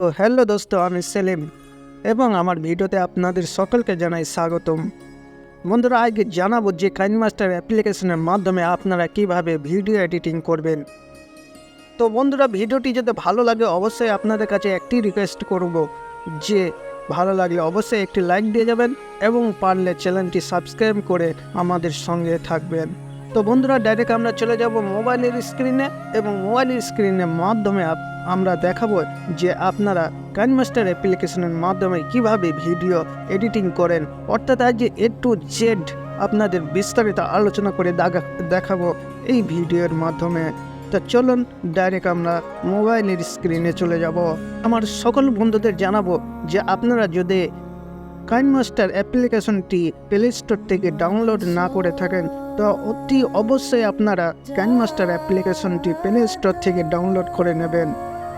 তো হ্যালো দোস্ত, আমি সেলিম এবং আমার ভিডিওতে আপনাদের সকলকে জানাই স্বাগতম। বন্ধুরা, আজকে জানাবো যে কাইনমাস্টার অ্যাপ্লিকেশনের মাধ্যমে আপনারা কিভাবে ভিডিও এডিটিং করবেন। তো বন্ধুরা, ভিডিওটি যদি ভালো লাগে অবশ্যই আপনাদের কাছে একটি রিকোয়েস্ট করব যে ভালো লাগলে অবশ্যই একটি লাইক দিয়ে যাবেন এবং পারলে চ্যানেলটি সাবস্ক্রাইব করে আমাদের সঙ্গে থাকবেন। তো বন্ধুরা, ডাইরেক্ট আমরা চলে যাব মোবাইলের স্ক্রিনে এবং মোবাইলের স্ক্রিনের মাধ্যমে আমরা দেখাবো যে আপনারা কাইনমাস্টার অ্যাপ্লিকেশনের মাধ্যমে কিভাবে ভিডিও এডিটিং করেন, অর্থাৎ আজ এ টু জেড আপনাদের বিস্তারিত আলোচনা করে দেখাবো এই ভিডিওর মাধ্যমে। তা চলুন ডাইরেক্ট আমরা মোবাইলের স্ক্রিনে চলে যাব। আমার সকল বন্ধুদের জানাবো যে আপনারা যদি কাইনমাস্টার অ্যাপ্লিকেশনটি প্লে স্টোর থেকে ডাউনলোড না করে থাকেন তো অতি অবশ্যই আপনারা কাইনমাস্টার অ্যাপ্লিকেশনটি প্লে স্টোর থেকে ডাউনলোড করে নেবেন,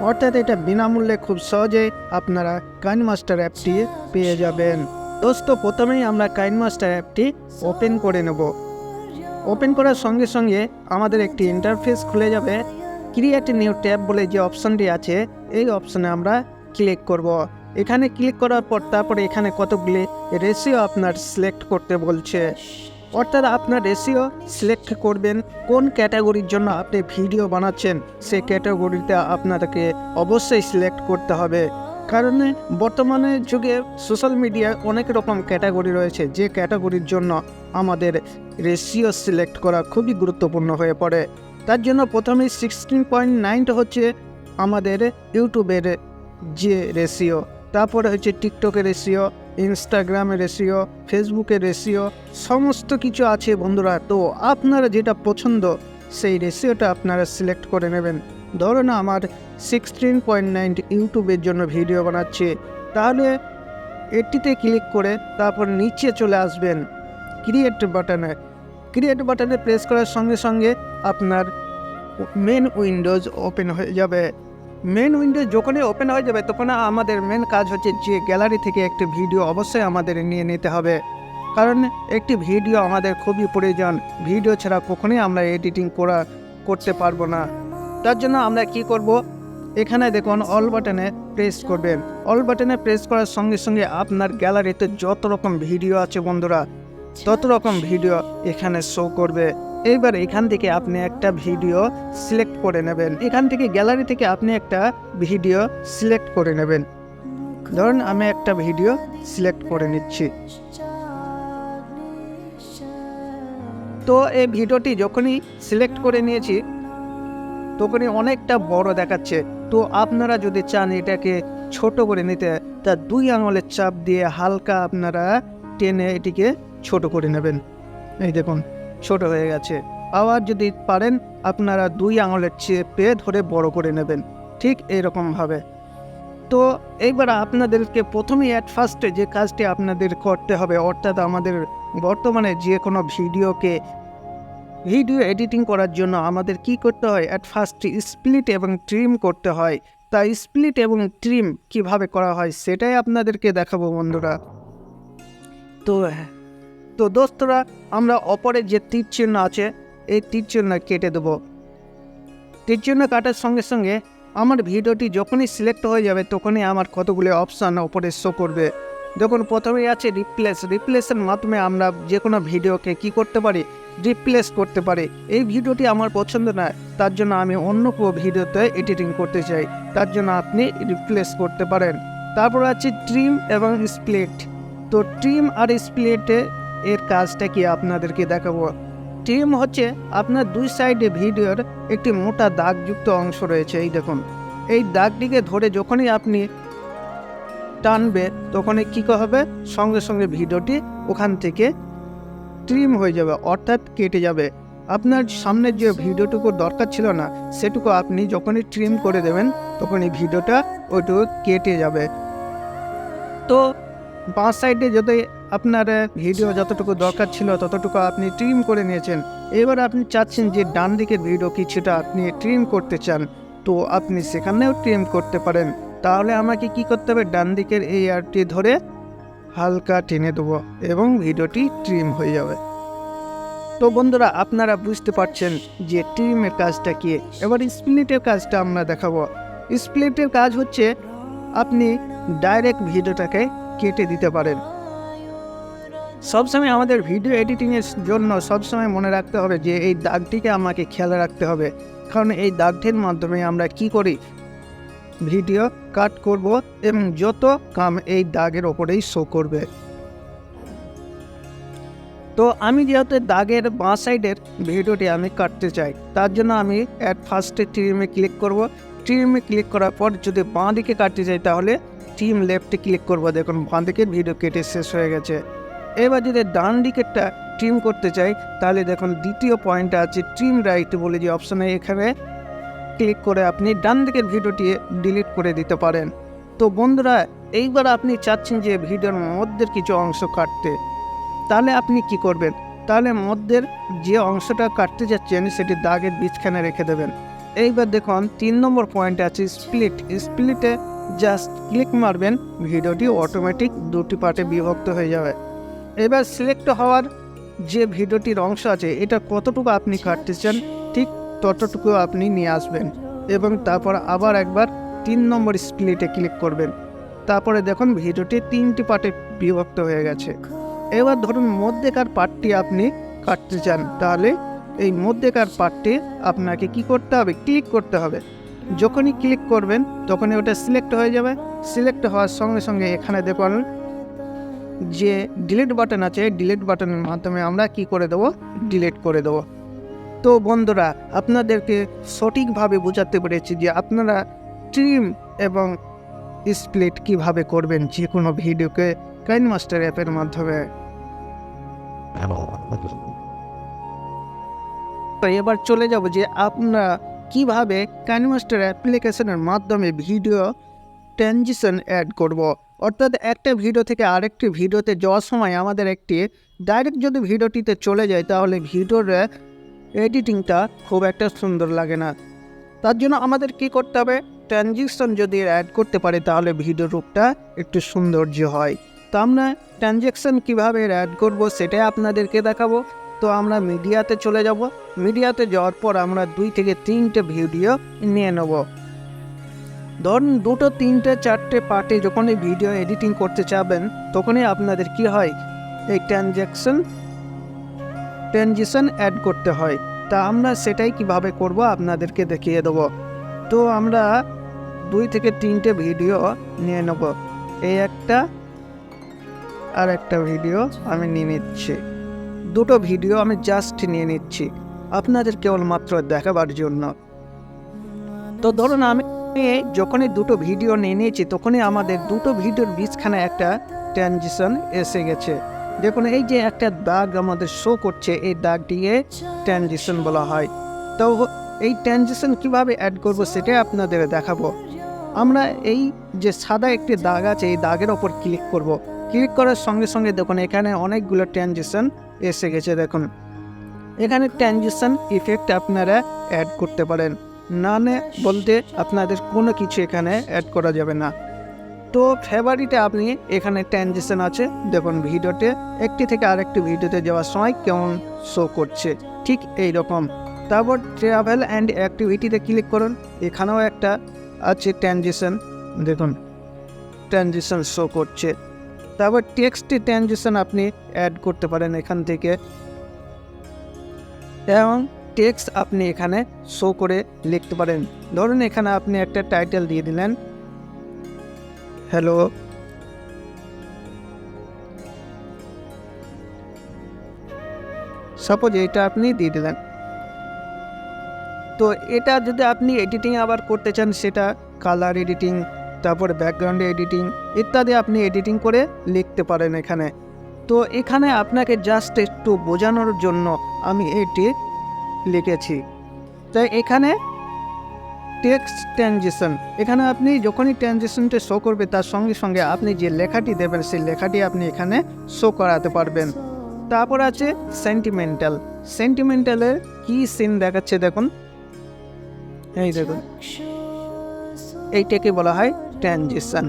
অর্থাৎ এটা বিনামূল্যে খুব সহজেই আপনারা কাইনমাস্টার অ্যাপটি পেয়ে যাবেন। দোস্ত, প্রথমেই আমরা কাইনমাস্টার অ্যাপটি ওপেন করে নেব। ওপেন করার সঙ্গে সঙ্গে আমাদের একটি ইন্টারফেস খুলে যাবে। ক্রিয়েট নিউ ট্যাব বলে যে অপশানটি আছে এই অপশানে আমরা ক্লিক করব। এখানে ক্লিক করার পর তারপরে এখানে কতগুলি রেশিও আপনার সিলেক্ট করতে বলছে, অর্থাৎ আপনার রেশিও সিলেক্ট করবেন কোন ক্যাটাগরির জন্য আপনি ভিডিও বানাচ্ছেন। সেই ক্যাটাগরিতে আপনাকে অবশ্যই সিলেক্ট করতে হবে, কারণ বর্তমানে যুগে সোশ্যাল মিডিয়ায় অনেক রকম ক্যাটাগরি রয়েছে, যে ক্যাটাগরির জন্য আমাদের রেশিও সিলেক্ট করা খুবই গুরুত্বপূর্ণ হয়ে পড়ে। তার জন্য প্রথমে 16.9 হচ্ছে আমাদের ইউটিউবের যে রেশিও, তারপরে হচ্ছে টিকটকের রেশিও, ইনস্টাগ্রামের রেশিও, ফেসবুকের রেশিও, সমস্ত কিছু আছে বন্ধুরা। তো আপনারা যেটা পছন্দ সেই রেশিওটা আপনারা সিলেক্ট করে নেবেন। ধরুন আমার 16.9 ইউটিউবের জন্য ভিডিও বানাচ্ছি, তাহলে এটিতে ক্লিক করে তারপর নিচে চলে আসবেন ক্রিয়েট বাটনে প্রেস করার সঙ্গে সঙ্গে আপনার মেন উইন্ডোজ ওপেন হয়ে যাবে। মেন উইন্ডোজ যখনই ওপেন হয়ে যাবে তখন আমাদের মেন কাজ হচ্ছে যে গ্যালারি থেকে একটি ভিডিও অবশ্যই আমাদের নিয়ে নিতে হবে, কারণ একটি ভিডিও আমাদের খুবই প্রয়োজন। ভিডিও ছাড়া কখনোই আমরা এডিটিং করতে পারবো না। তার জন্য আমরা কি করব, এখানে দেখুন অল বাটনে প্রেস করবেন। অল বাটনে প্রেস করার সঙ্গে সঙ্গে আপনার গ্যালারিতে যত রকম ভিডিও আছে বন্ধুরা, তত রকম ভিডিও এখানে শো করবে। এইবার এখান থেকে আপনি একটা ভিডিও সিলেক্ট করে নেবেন। এখান থেকে গ্যালারি থেকে আপনি একটা ভিডিও সিলেক্ট করে নেবেন। ধরুন আমি একটা ভিডিও সিলেক্ট করে নিচ্ছি। তো এই ভিডিওটি যখনই সিলেক্ট করে নিয়েছি তখনই অনেকটা বড় দেখাচ্ছে। তো আপনারা যদি চান এটাকে ছোট করে নিতে, তা 2 আঙুলের চাপ দিয়ে হালকা আপনারা টেনে এটিকে ছোট করে নেবেন। এই দেখুন ছোট হয়ে গেছে। আবার যদি পারেন আপনারা 2 আঙুলের চেপে ধরে বড় করে নেবেন, ঠিক এইরকমভাবে। তো এইবার আপনাদেরকে প্রথমেই ফার্স্টে যে কাজটি আপনাদের করতে হবে, অর্থাৎ আমাদের বর্তমানে যে কোনো ভিডিও এডিটিং করার জন্য আমাদের কি করতে হয়, ফার্স্ট স্প্লিট এবং ট্রিম করতে হয়। তাই স্প্লিট এবং ট্রিম কিভাবে করা হয় সেটাই আপনাদেরকে দেখাবো বন্ধুরা। তো দোস্তরা, আমরা অপরে যে তীর চিহ্ন আছে এই তীর চিহ্ন কেটে দেবো। তীর চিহ্ন কাটার সঙ্গে সঙ্গে আমার ভিডিওটি যখনই সিলেক্ট হয়ে যাবে তখনই আমার কতগুলো অপশান ওপরে শো করবে। দেখুন প্রথমেই আছে রিপ্লেসের মাধ্যমে আমরা যে কোনো ভিডিওকে কি করতে পারি, রিপ্লেস করতে পারি। এই ভিডিওটি আমার পছন্দ না, তার জন্য আমি অন্য কোনো ভিডিওতে এডিটিং করতে চাই, তার জন্য আপনি রিপ্লেস করতে পারেন। তারপর আছে ট্রিম এবং স্প্লিট। তো ট্রিম আর স্প্লিটে এর কাজটা কি আপনাদেরকে দেখাবো। ট্রিম হচ্ছে আপনার 2 সাইডে ভিডিওর একটি মোটা দাগযুক্ত অংশ রয়েছে, এই দেখুন এই দাগটিকে ধরে যখনই আপনি টানবে তখনই কী হবে, সঙ্গে সঙ্গে ভিডিওটি ওখান থেকে ট্রিম হয়ে যাবে, অর্থাৎ কেটে যাবে। আপনার সামনের যে ভিডিওটুকু দরকার ছিল না সেটুকু আপনি যখনই ট্রিম করে দেবেন তখনই ভিডিওটা ওইটুকু কেটে যাবে। তো 5 সাইডে যদি আপনার ভিডিও যতটুকু দরকার ছিল ততটুকু আপনি ট্রিম করে নিয়েছেন, এবার আপনি চাচ্ছেন যে ডান দিকের ভিডিও কিছুটা আপনি ট্রিম করতে চান, তো আপনি সেখানেও ট্রিম করতে পারেন। তাহলে আমাকে কি করতে হবে, ডান দিকের এই আরটি ধরে হালকা টেনে দেবো এবং ভিডিওটি ট্রিম হয়ে যাবে। তো বন্ধুরা, আপনারা বুঝতে পারছেন যে ট্রিমের কাজটা কি। এবার স্প্লিটের কাজটা আমরা দেখাবো। স্প্লিটের কাজ হচ্ছে আপনি ডাইরেক্ট ভিডিওটাকে কেটে দিতে পারেন। সবসময় আমাদের ভিডিও এডিটিংয়ের জন্য সবসময় মনে রাখতে হবে যে এই দাগটিকে আমাকে খেয়াল রাখতে হবে, কারণ এই দাগটির মাধ্যমে আমরা কি করি, ভিডিও কাট করব এবং যত কাম এই দাগের ওপরেই শো করবে। তো আমি যেহেতু দাগের বাঁ সাইডের ভিডিওটি আমি কাটতে চাই, তার জন্য আমি ফার্স্টে ট্রিমে ক্লিক করব। ট্রিমে ক্লিক করার পর যদি বাঁ দিকে কাটতে চাই তাহলে ট্রিম লেফটে ক্লিক করব। দেখুন বাঁ দিকের ভিডিও কেটে শেষ হয়ে গেছে। এবার যদি ডান দিকেরটা ট্রিম করতে চাই তাহলে দেখুন দ্বিতীয় পয়েন্টটা আছে ট্রিম রাইট বলে যে অপশানে, এখানে ক্লিক করে আপনি ডান দিকের ভিডিওটি ডিলিট করে দিতে পারেন। তো বন্ধুরা, এইবার আপনি চাচ্ছেন যে ভিডিওর মধ্যের কিছু অংশ কাটতে, তাহলে আপনি কি করবেন, তাহলে মধ্যের যে অংশটা কাটতে যাচ্ছেন সেটি দাগের বীজখানে রেখে দেবেন। এইবার দেখুন 3 নম্বর পয়েন্ট আছে স্প্লিট। স্প্লিটে জাস্ট ক্লিক মারবেন, ভিডিওটি অটোমেটিক দুটি পার্টে বিভক্ত হয়ে যাবে। এবার সিলেক্ট হওয়ার যে ভিডিওটির অংশ আছে এটা কতটুকু আপনি কাটতে চান ঠিক ততটুকু আপনি নিয়ে আসবেন এবং তারপর আবার একবার 3 নম্বর স্প্লিটে ক্লিক করবেন। তারপরে দেখুন ভিডিওটি 3টি পার্টে বিভক্ত হয়ে গেছে। এবার ধরুন মধ্যেকার পার্টটি আপনি কাটতে চান, তাহলে এই মধ্যেকার পার্টটি আপনাকে কি করতে হবে, ক্লিক করতে হবে। যখনই ক্লিক করবেন তখনই ওটা সিলেক্ট হয়ে যাবে। সিলেক্ট হওয়ার সঙ্গে সঙ্গে এখানে দেখুন যে ডিলিট বাটন আছে, ডিলিট বাটনের মাধ্যমে আমরা কি করে দেবো, ডিলিট করে দেবো। তো বন্ধুরা, আপনাদেরকে সঠিকভাবে বোঝাতে পেরেছি যে আপনারা ট্রিম এবং স্প্লিট কিভাবে করবেন যে কোনো ভিডিওকে কাইনমাস্টার অ্যাপের মাধ্যমে। তো এবার চলে যাব যে আপনারা কিভাবে কাইনমাস্টার অ্যাপ্লিকেশনের মাধ্যমে ভিডিও ট্রানজিশন অ্যাড করব। অর্থাৎ একটা ভিডিও থেকে আরেকটি ভিডিওতে যাওয়ার সময় আমাদের একটি ডাইরেক্ট যদি ভিডিওটিতে চলে যায় তাহলে ভিডিওর এডিটিংটা খুব একটা সুন্দর লাগে না। তার জন্য আমাদের কি করতে হবে, ট্রানজিশন যদি অ্যাড করতে পারে তাহলে ভিডিও রূপটা একটু সৌন্দর্য হয়। তো আমরা ট্রানজিশন কীভাবে অ্যাড করব সেটাই আপনাদেরকে দেখাবো। তো আমরা মিডিয়াতে চলে যাব। মিডিয়াতে যাওয়ার পর আমরা 2 থেকে 3টে ভিডিও নিয়ে নেব। ধরুন 2, 3, 4টে পার্টে যখন এই ভিডিও এডিটিং করতে চাবেন তখনই আপনাদের কি হয়, এই ট্রানজিশন অ্যাড করতে হয়। তা আমরা সেটাই কিভাবে করব আপনাদেরকে দেখিয়ে দেব। তো আমরা 2 থেকে 3টে ভিডিও নিয়ে নেব। এই একটা আর একটা ভিডিও আমি নিয়ে নিচ্ছি। 2টো ভিডিও আমি জাস্ট নিয়ে নিচ্ছি আপনাদের কেবলমাত্র দেখাবার জন্য। তো ধরুন আমি যখনই 2টো ভিডিও নিয়ে নিয়েছি তখনই আমাদের 2টো ভিডিওর বীজখানে একটা ট্রানজিশন এসে গেছে। দেখুন এই যে একটা দাগ আমাদের শো করছে, এই দাগটিকে ট্রানজিশন বলা হয়। তো এই ট্রানজিশন কিভাবে অ্যাড করব সেটাই আপনাদের দেখাবো। আমরা এই যে সাদা একটি দাগ আছে এই দাগের ওপর ক্লিক করব। ক্লিক করার সঙ্গে সঙ্গে দেখুন এখানে অনেকগুলো ট্রানজিশন এসে গেছে। দেখুন এখানে ট্রানজিশন ইফেক্ট আপনারা অ্যাড করতে পারেন, না বলতে আপনাদের কোনো কিছু এখানে অ্যাড করা যাবে না। তো ফেভারিটে আপনি এখানে ট্রানজিশন আছে, দেখুন ভিডিওতে একটি থেকে আরেকটি ভিডিওতে যাওয়ার সময় কেমন শো করছে ঠিক এই রকম। তারপর ট্রাভেল অ্যান্ড অ্যাক্টিভিটিতে ক্লিক করুন, এখানেও একটা আছে ট্রানজিশন, দেখুন ট্রানজিশন শো করছে। তারপর টেক্সটে ট্রানজিশন আপনি অ্যাড করতে পারেন এখান থেকে, এবং টেক্সট আপনি এখানে শো করে লিখতে পারেন। ধরুন এখানে আপনি একটা টাইটেল দিয়ে দিলেন, হ্যালো, সাপোজ এটা আপনি দিয়ে দিলেন। তো এটা যদি আপনি এডিটিং আবার করতে চান সেটা কালার এডিটিং, তারপর ব্যাকগ্রাউন্ড এডিটিং ইত্যাদি আপনি এডিটিং করে লিখতে পারেন এখানে। তো এখানে আপনাকে জাস্ট একটু বোঝানোর জন্য আমি এটি লিখেছি। তাই এখানে টেক্সট ট্রানজিশন, এখানে আপনি যখনই ট্রানজিশনটা শো করবে তার সঙ্গে সঙ্গে আপনি যে লেখাটি দেবেন সেই লেখাটি আপনি এখানে শো করাতে পারবেন। তারপর আছে সেন্টিমেন্টাল। সেন্টিমেন্টালের কি সিন দেখাচ্ছে দেখুন, এই দেখুন এইটাকে বলা হয় ট্রানজিশন।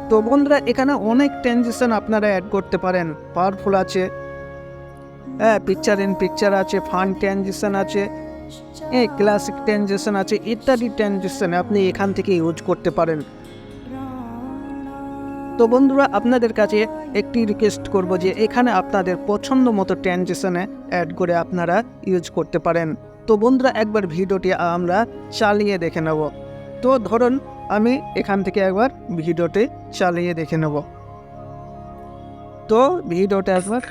তো বন্ধুরা এখানে অনেক ট্রানজিশন আপনারা অ্যাড করতে পারেন, পাওয়ারফুল আছে, পিকচার ইন পিকচার আছে, ফান ট্রানজিশন আছে, ক্লাসিক ট্রানজিশন আছে ইত্যাদি ট্রানজিশন আপনি এখান থেকে ইউজ করতে পারেন। তো বন্ধুরা, আপনাদের কাছে একটি রিকোয়েস্ট করব যে এখানে আপনাদের পছন্দ মতো ট্রানজিশনে অ্যাড করে আপনারা ইউজ করতে পারেন। তো বন্ধুরা, একবার ভিডিওটি আমরা চালিয়ে দেখে নেব। তো ধরুন আমি এখান থেকে একবার ভিডিওটি চালিয়ে দেখে নেব। তো ভিডিওটা একবার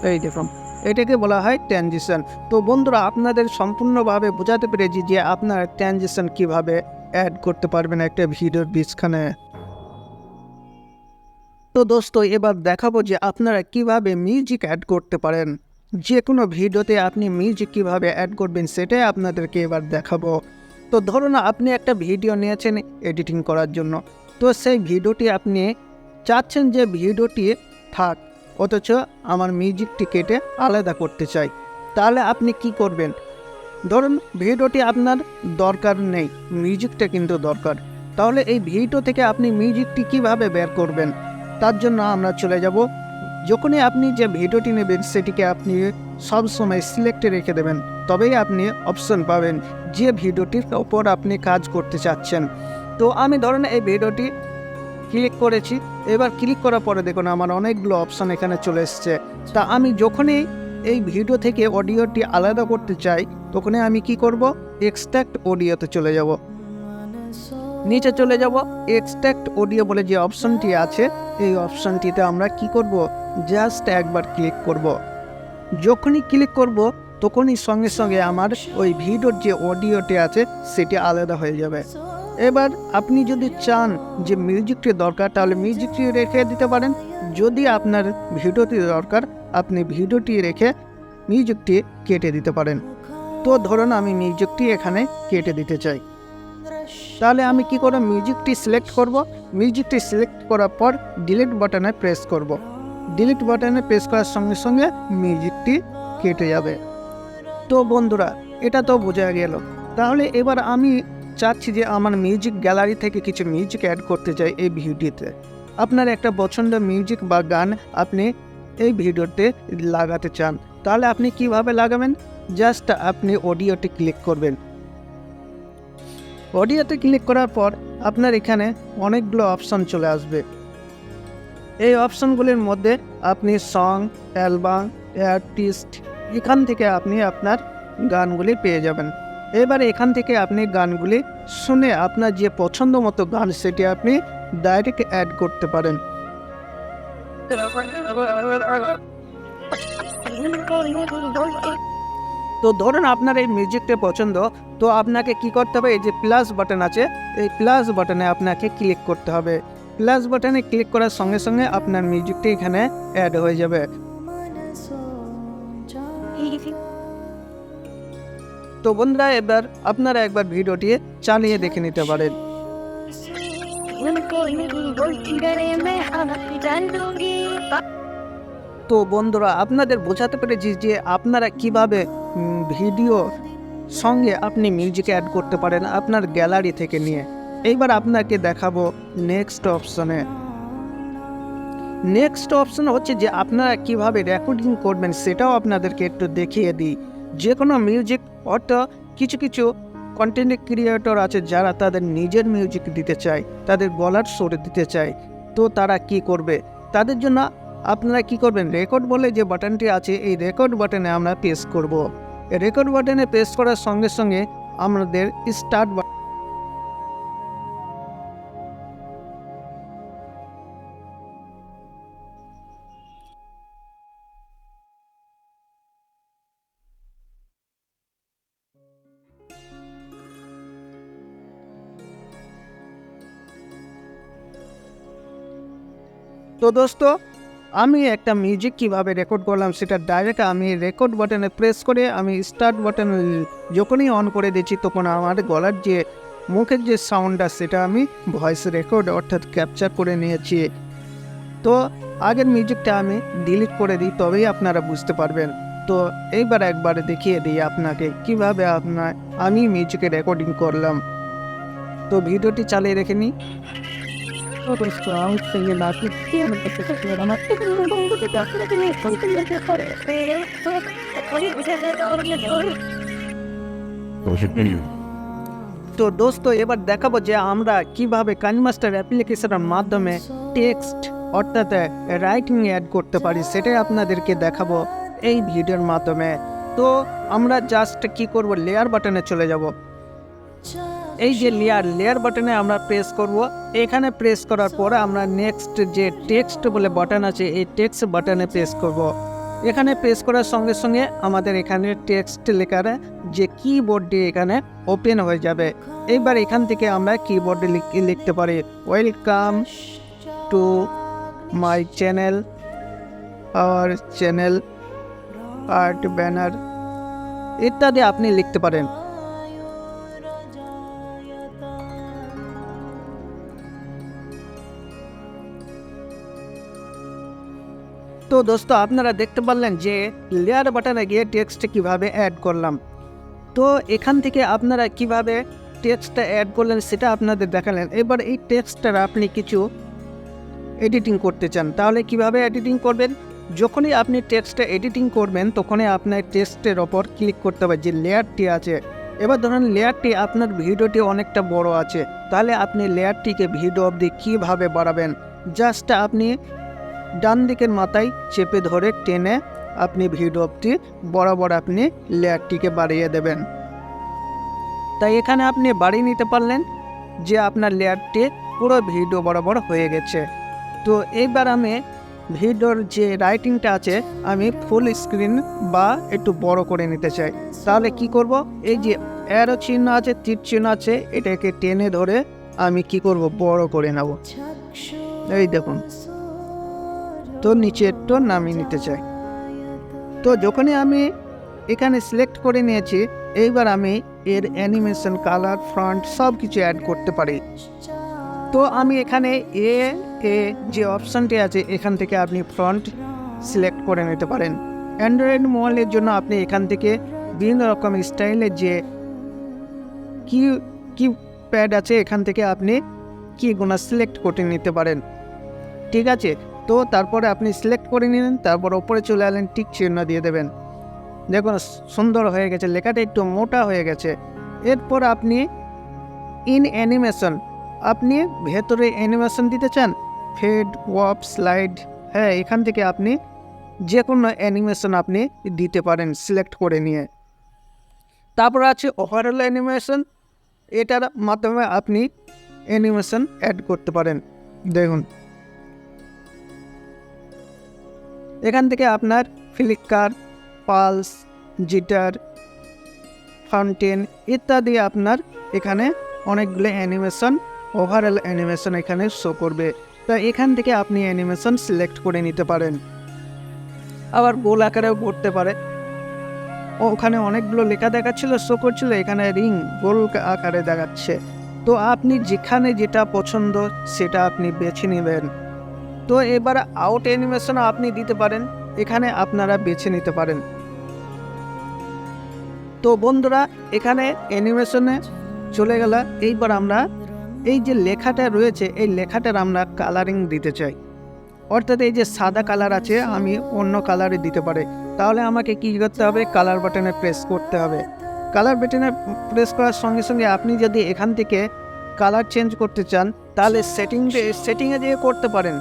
এই দেখুন, এটাকে বলা হয় ট্রানজিশন। তো বন্ধুরা, আপনাদের সম্পূর্ণভাবে বোঝাতে পেরেছি যে আপনার ট্রানজিশন কিভাবে অ্যাড করতে পারবেন একটা ভিডিওর বীজখানে। তো দোস্ত, এবার দেখাবো যে আপনারা কিভাবে মিউজিক অ্যাড করতে পারেন। যে কোনো ভিডিওতে আপনি মিউজিক কিভাবে অ্যাড করবেন সেটাই আপনাদেরকে এবার দেখাবো। তো ধরুন আপনি একটা ভিডিও নিয়েছেন এডিটিং করার জন্য। তো সেই ভিডিওটি আপনি চাচ্ছেন যে ভিডিওটি থাক, অথচ আমার মিউজিকটি কেটে আলাদা করতে চাই। তাহলে আপনি কি করবেন? ধরুন ভিডিওটি আপনার দরকার নেই, মিউজিকটা কিন্তু দরকার। তাহলে এই ভিডিও থেকে আপনি মিউজিকটি কিভাবে বের করবেন? তার জন্য আমরা চলে যাব, যখনই আপনি যে ভিডিওটি নেবেন সেটিকে আপনি সবসময় সিলেক্টে রেখে দেবেন, তবেই আপনি অপশন পাবেন যে ভিডিওটির ওপর আপনি কাজ করতে চাচ্ছেন। তো আমি ধরুন এই ভিডিওটি ক্লিক করেছি। এবার ক্লিক করার পরে দেখুন আমার অনেকগুলো অপশান এখানে চলে এসছে। তা আমি যখনই এই ভিডিও থেকে অডিওটি আলাদা করতে চাই, তখনই আমি কি করব? এক্সট্রাক্ট অডিওতে চলে যাব। নিচে চলে যাব, এক্সট্রাক্ট অডিও বলে যে অপশানটি আছে, এই অপশানটিতে আমরা কি করব? জাস্ট একবার ক্লিক করব। যখনই ক্লিক করব তখনই সঙ্গে সঙ্গে আমার ওই ভিডিওর যে অডিওটি আছে সেটি আলাদা হয়ে যাবে। এবার আপনি যদি চান যে মিউজিকটি দরকার, তাহলে মিউজিকটি রেখে দিতে পারেন। যদি আপনার ভিডিওটি দরকার, আপনি ভিডিওটি রেখে মিউজিকটি কেটে দিতে পারেন। তো ধরুন আমি মিউজিকটি এখানে কেটে দিতে চাই, তাহলে আমি কি করব? মিউজিকটি সিলেক্ট করব। মিউজিকটি সিলেক্ট করার পর ডিলিট বাটনে প্রেস করব। ডিলিট বাটনে প্রেস করার সঙ্গে সঙ্গে মিউজিকটি কেটে যাবে। তো বন্ধুরা, এটা তো বোঝা গেল। তাহলে এবার আমি চাচ্ছি যে আমার মিউজিক গ্যালারি থেকে কিছু মিউজিক অ্যাড করতে চাই এই ভিডিওতে। আপনার একটা পছন্দের মিউজিক বা গান আপনি এই ভিডিওতে লাগাতে চান, তাহলে আপনি কিভাবে লাগাবেন? জাস্ট আপনি অডিওতে ক্লিক করবেন। অডিওতে ক্লিক করার পর আপনার এখানে অনেকগুলো অপশান চলে আসবে। এই অপশানগুলির মধ্যে আপনি সং, অ্যালবাম, আর্টিস্ট, এখান থেকে আপনি আপনার গানগুলি পেয়ে যাবেন। এবার এখান থেকে আপনি গানগুলি শুনে আপনার যে পছন্দ মতো গান সেটি আপনি ডাইরেক্ট অ্যাড করতে পারেন। তো ধরুন আপনার এই মিউজিকটা পছন্দ, তো আপনাকে কি করতে হবে? এই যে প্লাস বাটন আছে, এই প্লাস বাটনে আপনাকে ক্লিক করতে হবে। প্লাস বাটনে ক্লিক করার সঙ্গে সঙ্গে আপনার মিউজিকটি এখানে অ্যাড হয়ে যাবে। তো বন্ধুরা, এবার আপনারা একবার ভিডিওটি চালিয়ে দেখে নিতে পারেন। তো বন্ধুরা, আপনাদের বোঝাতে পেরেছি যে আপনারা কিভাবে ভিডিও সঙ্গে আপনি মিউজিক অ্যাড করতে পারেন আপনার গ্যালারি থেকে নিয়ে। এইবার আপনাকে দেখাবো নেক্সট অপশনে। নেক্সট অপশন হচ্ছে যে আপনারা কিভাবে রেকর্ডিং করবেন সেটাও আপনাদেরকে একটু দেখিয়ে দিই। যে কোনো মিউজিক, অর্থাৎ কিছু কিছু কন্টেন্ট ক্রিয়েটর আছে যারা তাদের নিজের মিউজিক দিতে চায়, তাদের গলার সুর দিতে চায়। তো তারা কি করবে? তাদের জন্য আপনারা কি করবেন? রেকর্ড বলে যে বাটনটি আছে, এই রেকর্ড বাটনে আমরা প্রেস করব। রেকর্ড বাটনে প্রেস করার সঙ্গে সঙ্গে আমাদের স্টার্ট বাটন। তো দোস্ত, আমি একটা মিউজিক কিভাবে রেকর্ড করলাম সেটা ডাইরেক্ট আমি রেকর্ড বাটনে প্রেস করে আমি স্টার্ট বাটন যখনই অন করে দিচ্ছি, তখন আমার গলার যে মুখের যে সাউন্ডটা সেটা আমি ভয়েস রেকর্ড অর্থাৎ ক্যাপচার করে নিয়েছি। তো আগের মিউজিকটা আমি ডিলিট করে দিই, তবেই আপনারা বুঝতে পারবেন। তো এইবার একবার দেখিয়ে দিই আপনাকে কিভাবে আমি মিউজিকে রেকর্ডিং করলাম। তো ভিডিওটি চালিয়ে রেখে নিই। তো দোস্ত এবার দেখাবো যে আমরা কিভাবে কাইনমাস্টার অ্যাপ্লিকেশনের মাধ্যমে টেক্সট অর্থাৎ রাইটিং অ্যাড করতে পারি, সেটাই আপনাদেরকে দেখাবো এই ভিডিওর মাধ্যমে। তো আমরা জাস্ট কি করব, লেয়ার বাটনে চলে যাব। এই যে লেয়ার বাটনে আমরা প্রেস করব। এখানে প্রেস করার পরে আমরা নেক্সট যে টেক্সট বলে বাটন আছে এই টেক্সট বাটনে প্রেস করব। এখানে প্রেস করার সঙ্গে সঙ্গে আমাদের এখানে টেক্সট লেখার যে কিবোর্ডটি এখানে ওপেন হয়ে যাবে। এবার এখান থেকে আমরা কিবোর্ডে লিখতে পারি welcome to my channel, our channel, art banner ইত্যাদি আপনি লিখতে পারেন। তো দোস্ত আপনারা দেখতে পারলেন যে লেয়ার বাটনে গিয়ে টেক্সট কিভাবে অ্যাড করলাম। তো এখান থেকে আপনারা কিভাবে টেক্সটটা অ্যাড করলেন সেটা আপনাদের দেখালেন। এবার এই টেক্সটটার আপনি কিছু এডিটিং করতে চান, তাহলে কিভাবে এডিটিং করবেন? যখনই আপনি টেক্সটটা এডিটিং করবেন তখনই আপনার টেক্সটের ওপর ক্লিক করতে হবে যে লেয়ারটি আছে। এবার ধরুন লেয়ারটি আপনার ভিডিওটি অনেকটা বড় আছে, তাহলে আপনি লেয়ারটিকে ভিডিও অবধি কীভাবে বাড়াবেন? জাস্ট আপনি ডান দিকের মাথায় চেপে ধরে টেনে আপনি ভিডিও অবধি বরাবর আপনি লেয়ারটিকে বাড়িয়ে দেবেন। তাই এখানে আপনি বাড়িয়ে নিতে পারলেন যে আপনার লেয়ারটি পুরো ভিডিও বরাবর হয়ে গেছে। তো এইবার আমি ভিডিওর যে রাইটিংটা আছে আমি ফুল স্ক্রিন বা একটু বড় করে নিতে চাই। তাহলে কি করব, এই যে অ্যারো চিহ্ন আছে, তীর চিহ্ন আছে, এটাকে টেনে ধরে আমি কি করব, বড় করে নেব। এই দেখুন, তো নিচে একটু নামিয়ে নিতে চাই। তো যখনই আমি এখানে সিলেক্ট করে নিয়েছি, এইবার আমি এর অ্যানিমেশন, কালার, ফ্রন্ট সব কিছু অ্যাড করতে পারি। তো আমি এখানে এ যে অপশানটি আছে এখান থেকে আপনি ফ্রন্ট সিলেক্ট করে নিতে পারেন। অ্যান্ড্রয়েড মোবাইলের জন্য আপনি এখান থেকে বিভিন্ন রকম স্টাইলের যে কি প্যাড আছে এখান থেকে আপনি কিগুলো সিলেক্ট করে নিতে পারেন। ঠিক আছে, তো তারপরে আপনি সিলেক্ট করে নিলেন, তারপর ওপরে চলে এলেন, টিক চিহ্ন দিয়ে দেবেন। দেখুন সুন্দর হয়ে গেছে, লেখাটা একটু মোটা হয়ে গেছে। এরপর আপনি ইন অ্যানিমেশন, আপনি ভেতরে অ্যানিমেশন দিতে চান, ফেড, ওয়ার্প, স্লাইড, হ্যাঁ এখান থেকে আপনি যে কোনো অ্যানিমেশন আপনি দিতে পারেন সিলেক্ট করে নিয়ে। তারপর আছে ওভারঅল অ্যানিমেশন, এটার মাধ্যমে আপনি অ্যানিমেশন অ্যাড করতে পারেন। দেখুন এখান থেকে আপনার ফ্লিকার, পালস, জিটার, ফাউন্টেন ইত্যাদি আপনার এখানে অনেকগুলো অ্যানিমেশন, ওভারঅল অ্যানিমেশন এখানে শো করবে। তো এখান থেকে আপনি অ্যানিমেশন সিলেক্ট করে নিতে পারেন। আবার গোল আকারেও করতে পারে, ওখানে অনেকগুলো লেখা দেখাচ্ছিল, শো করছিল, এখানে রিং গোল আকারে দেখাচ্ছে। তো আপনি যেখানে যেটা পছন্দ সেটা আপনি বেছে নেবেন। তো এবার আউট অ্যানিমেশন আপনি দিতে পারেন, এখানে আপনারা বেছে নিতে পারেন। তো বন্ধুরা এখানে অ্যানিমেশনে চলে গেল। এইবার আমরা এই যে লেখাটা রয়েছে এই লেখাটার আমরা কালারিং দিতে চাই, অর্থাৎ এই যে সাদা কালার আছে আমি অন্য কালারে দিতে পারি। তাহলে আমাকে কি করতে হবে, কালার বাটনে প্রেস করতে হবে। কালার বাটনে প্রেস করার সঙ্গে সঙ্গে আপনি যদি এখান থেকে কালার চেঞ্জ করতে চান তাহলে সেটিংয়ে দিয়ে করতে পারেন,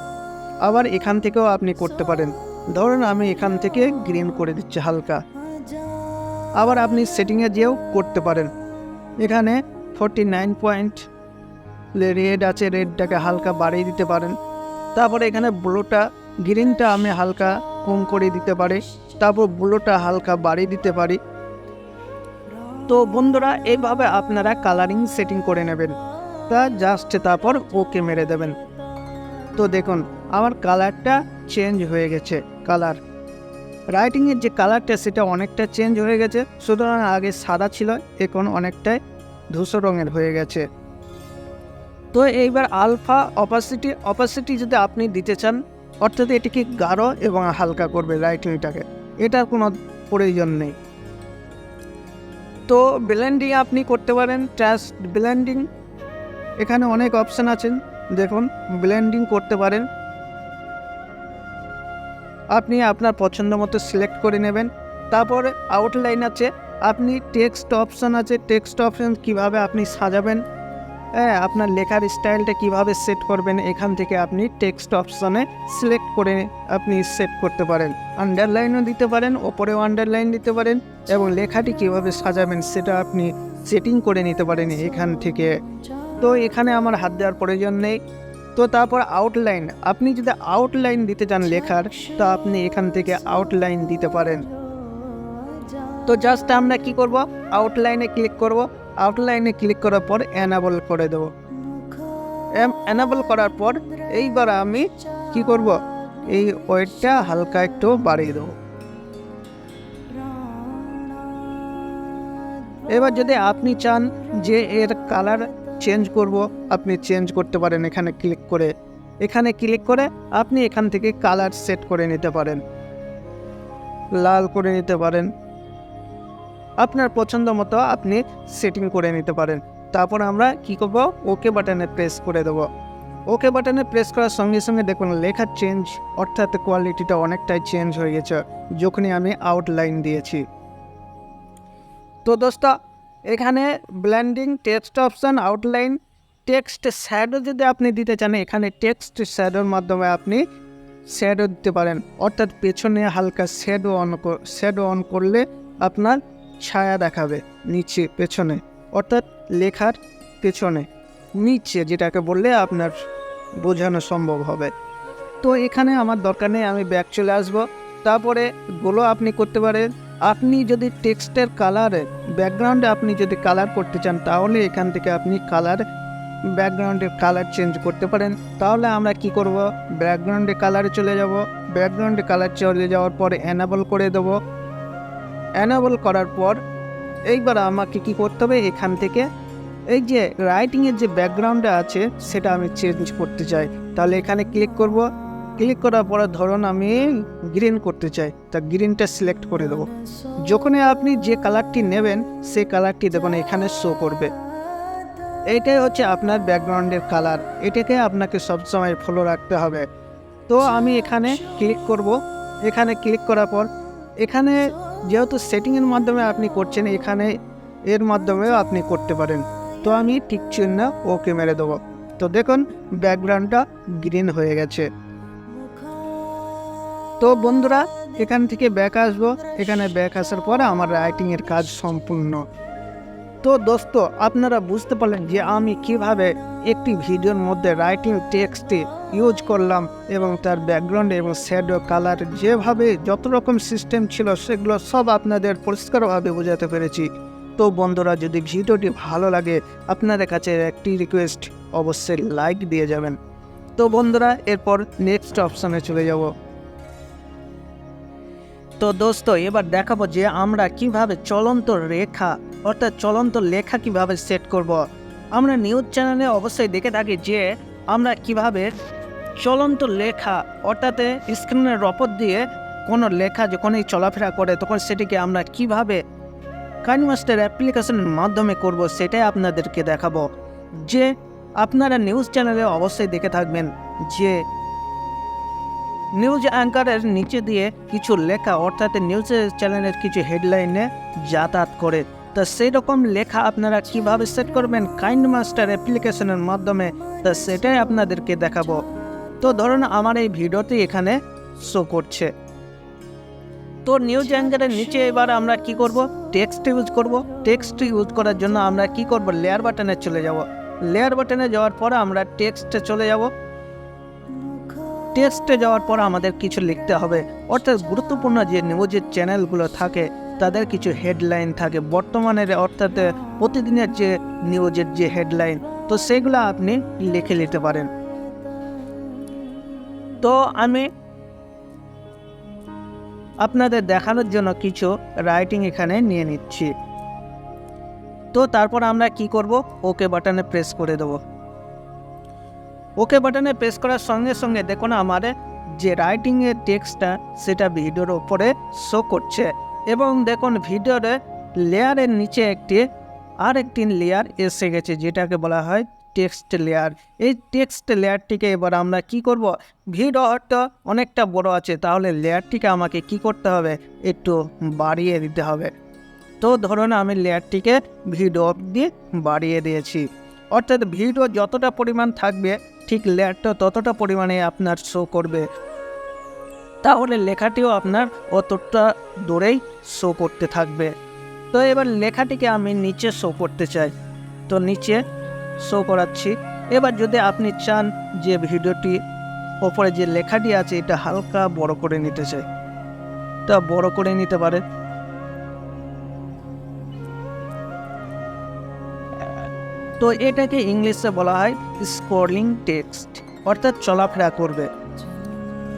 আবার এখান থেকেও আপনি করতে পারেন। ধরুন আমি এখান থেকে গ্রিন করে দিচ্ছি হালকা, আবার আপনি সেটিংয়ে যেও করতে পারেন। এখানে 49 পয়েন্ট রেড আছে, রেডটাকে হালকা বাড়িয়ে দিতে পারেন। তারপরে এখানে ব্লুটা, গ্রিনটা আমি হালকা কম করে দিতে পারি, তারপর ব্লুটা হালকা বাড়িয়ে দিতে পারি। তো বন্ধুরা এইভাবে আপনারা কালারিং সেটিং করে নেবেন, তা জাস্ট তারপর ওকে মেরে দেবেন। তো দেখুন আমার কালারটা চেঞ্জ হয়ে গেছে, কালার রাইটিংয়ের যে কালারটা সেটা অনেকটা চেঞ্জ হয়ে গেছে। সুতরাং আগে সাদা ছিল, এখন অনেকটাই ধূসর রঙের হয়ে গেছে। তো এইবার আলফা অপাসিটি যদি আপনি দিতে চান, অর্থাৎ এটিকে গাঢ় এবং হালকা করবে রাইটিংটাকে, এটার কোনো প্রয়োজন নেই। তো ব্লেন্ডিং আপনি করতে পারেন, ট্রাস্ট ব্লেন্ডিং, এখানে অনেক অপশান আছেন, দেখুন ব্লেন্ডিং করতে পারেন। আপনি আপনার পছন্দ মতো সিলেক্ট করে নেবেন। তারপর আউটলাইন আছে, আপনি টেক্সট অপশন আছে, টেক্সট অপশন কিভাবে আপনি সাজাবেন, আপনার লেখার স্টাইলটা কিভাবে সেট করবেন, এখান থেকে আপনি টেক্সট অপশনে সিলেক্ট করে আপনি সেট করতে পারেন। আন্ডারলাইনও দিতে পারেন, ওপরেও আন্ডারলাইন দিতে পারেন, এবং লেখাটি কিভাবে সাজাবেন সেটা আপনি সেটিং করে নিতে পারেন এখান থেকে। তো এখানে আমার হাত দেওয়ার প্রয়োজন নেই। তো তারপর আউটলাইন, আপনি যদি আউটলাইন দিতে চান লেখার, তো আপনি এখান থেকে আউটলাইন দিতে পারেন। তো জাস্ট আমরা কি করব, আউটলাইনে ক্লিক করব। আউটলাইনে ক্লিক করার পর এনাবল করে দেব। এনাবল করার পর এইবার আমি কি করব, এই ওয়েটটা হালকা একটু বাড়িয়ে দেব। এবার যদি আপনি চান যে এর কালার চেঞ্জ করব, আপনি চেঞ্জ করতে পারেন এখানে ক্লিক করে। এখানে ক্লিক করে আপনি এখান থেকে কালার সেট করে নিতে পারেন, লাল করে নিতে পারেন, আপনার পছন্দ মতো আপনি সেটিং করে নিতে পারেন। তারপর আমরা কি করব, ওকে বাটনে প্রেস করে দেব। ওকে বাটনে প্রেস করার সঙ্গে সঙ্গে দেখুন লেখার চেঞ্জ, অর্থাৎ কোয়ালিটিটা অনেকটাই চেঞ্জ হয়ে গেছে যখনই আমি আউটলাইন দিয়েছি। তো দোস্ত, এখানে blending, text option, outline, text shadow যদি আপনি দিতে চান, এখানে টেক্সট শ্যাডোর মাধ্যমে আপনি শ্যাডো দিতে পারেন, অর্থাৎ পেছনে হালকা শ্যাডো অন করলে আপনার ছায়া দেখাবে নিচে পেছনে, অর্থাৎ লেখার পেছনে নিচে, যেটাকে বললে আপনার বোঝানো সম্ভব হবে। তো এখানে আমার দরকার নেই, আমি ব্যাক চলে আসব। তারপরে গুলো আপনি করতে পারেন। আপনি যদি টেক্সটের কালারে ব্যাকগ্রাউন্ডে আপনি যদি কালার করতে চান, তাহলে এখান থেকে আপনি ব্যাকগ্রাউন্ডের কালার চেঞ্জ করতে পারেন। তাহলে আমরা কি করব, ব্যাকগ্রাউন্ডে কালারে চলে যাব। ব্যাকগ্রাউন্ডে কালার চলে যাওয়ার পরে এনাবল করে দেব। এনাবল করার পর এইবার আমাকে কি করতে হবে, এখান থেকে এই যে রাইটিংয়ের যে ব্যাকগ্রাউন্ডটা আছে সেটা আমি চেঞ্জ করতে চাই। তাহলে এখানে ক্লিক করব। ক্লিক করার পরে ধরুন আমি গ্রিন করতে চাই, তা গ্রিনটা সিলেক্ট করে দেবো। যখনই আপনি যে কালারটি নেবেন সেই কালারটি দেখুন এখানে শো করবে। এইটাই হচ্ছে আপনার ব্যাকগ্রাউন্ডের কালার, এটাকে আপনাকে সবসময় ফলো রাখতে হবে। তো আমি এখানে ক্লিক করব। এখানে ক্লিক করার পর এখানে যেহেতু সেটিংয়ের মাধ্যমে আপনি করছেন, এখানে এর মাধ্যমেও আপনি করতে পারেন। তো আমি টিক চিহ্ন ওকে মেরে দেবো। তো দেখুন ব্যাকগ্রাউন্ডটা গ্রিন হয়ে গেছে। তো বন্ধুরা, এখান থেকে ব্যাক আসবো। এখানে ব্যাক আসার পর আমার রাইটিংয়ের কাজ সম্পূর্ণ। তো দোস্ত, আপনারা বুঝতে পারলেন যে আমি কিভাবে একটি ভিডিওর মধ্যে রাইটিং টেক্সটে ইউজ করলাম, এবং তার ব্যাকগ্রাউন্ড এবং শ্যাডো কালার যেভাবে যত রকম সিস্টেম ছিল সেগুলো সব আপনাদের পরিষ্কারভাবে বোঝাতে পেরেছি। তো বন্ধুরা, যদি ভিডিওটি ভালো লাগে, আপনাদের কাছে একটি রিকোয়েস্ট, অবশ্যই লাইক দিয়ে যাবেন। তো বন্ধুরা, এরপর নেক্সট অপশানে চলে যাব। তো দোস্ত, এবার দেখাবো যে আমরা কিভাবে চলন্ত রেখা, অর্থাৎ চলন্ত লেখা কিভাবে সেট করব। আমরা নিউজ চ্যানেলে অবশ্যই দেখে থাকি যে আমরা কিভাবে চলন্ত লেখা, অর্থাৎ স্ক্রিনের ওপর দিয়ে কোনো লেখা যখনই চলাফেরা করে তখন সেটিকে আমরা কিভাবে কাইনমাস্টার অ্যাপ্লিকেশনের মাধ্যমে করব, সেটাই আপনাদেরকে দেখাবো। যে আপনারা নিউজ চ্যানেলে অবশ্যই দেখে থাকবেন যে নিউজ অ্যাঙ্কারের নিচে দিয়ে কিছু লেখা, অর্থাৎ নিউজ চ্যানেলের কিছু হেডলাইনে যাতায়াত করে। তো সেই রকম লেখা আপনারা কিভাবে সেট করবেন কাইনমাস্টার অ্যাপ্লিকেশনের মাধ্যমে, তো সেটাই আপনাদেরকে দেখাবো। তো ধরুন আমার এই ভিডিওটি এখানে শো করছে। তো নিউজ অ্যাঙ্কারের নিচে এবার আমরা কি করব, টেক্সট ইউজ করব। টেক্সট ইউজ করার জন্য আমরা কি করব, লেয়ার বাটনে চলে যাব। লেয়ার বাটনে যাওয়ার পর আমরা টেক্সটে চলে যাব। টেক্সটে যাওয়ার পর আমাদের কিছু লিখতে হবে, অর্থাৎ গুরুত্বপূর্ণ যে নিউজের চ্যানেলগুলো থাকে তাদের কিছু হেডলাইন থাকে বর্তমানের, অর্থাৎ প্রতিদিনের যে নিউজের যে হেডলাইন, তো সেগুলো আপনি লিখে নিতে পারেন। তো আমি আপনাদের দেখানোর জন্য কিছু রাইটিং এখানে নিয়ে নিচ্ছি। তো তারপর আমরা কি করব, ওকে বাটনে প্রেস করে দেব। ওকে বাটনে প্রেস করার সঙ্গে সঙ্গে দেখুন আমার যে রাইটিংয়ের টেক্সটটা সেটা ভিডিওর উপরে শো করছে, এবং দেখুন ভিডিওর লেয়ারের নিচে আরেকটি লেয়ার এসে গেছে, যেটাকে বলা হয় টেক্সট লেয়ার। এই টেক্সট লেয়ারটিকে এবার আমরা কি করব, ভিডিও হয়তো অনেকটা বড় আছে, তাহলে লেয়ারটিকে আমাকে কি করতে হবে, একটু বাড়িয়ে দিতে হবে। তো ধরুন আমি লেয়ারটিকে ভিডিও অবধি বাড়িয়ে দিয়েছি, অর্থাৎ ভিডিও যতটা পরিমাণ থাকবে ঠিক লেয়ারটা ততটা পরিমাণে আপনার শো করবে, তাহলে লেখাটিও আপনার অতটা দূরেই শো করতে থাকবে। তো এবার লেখাটিকে আমি নিচে শো করতে চাই, তো নিচে শো করাচ্ছি। এবার যদি আপনি চান যে ভিডিওটি ওপরে যে লেখাটি আছে এটা হালকা বড় করে নিতে চাই, তা বড় করে নিতে পারেন। তো এটাকে ইংলিশে বলা হয় স্ক্রলিং টেক্সট, অর্থাৎ চলাফেরা করবে।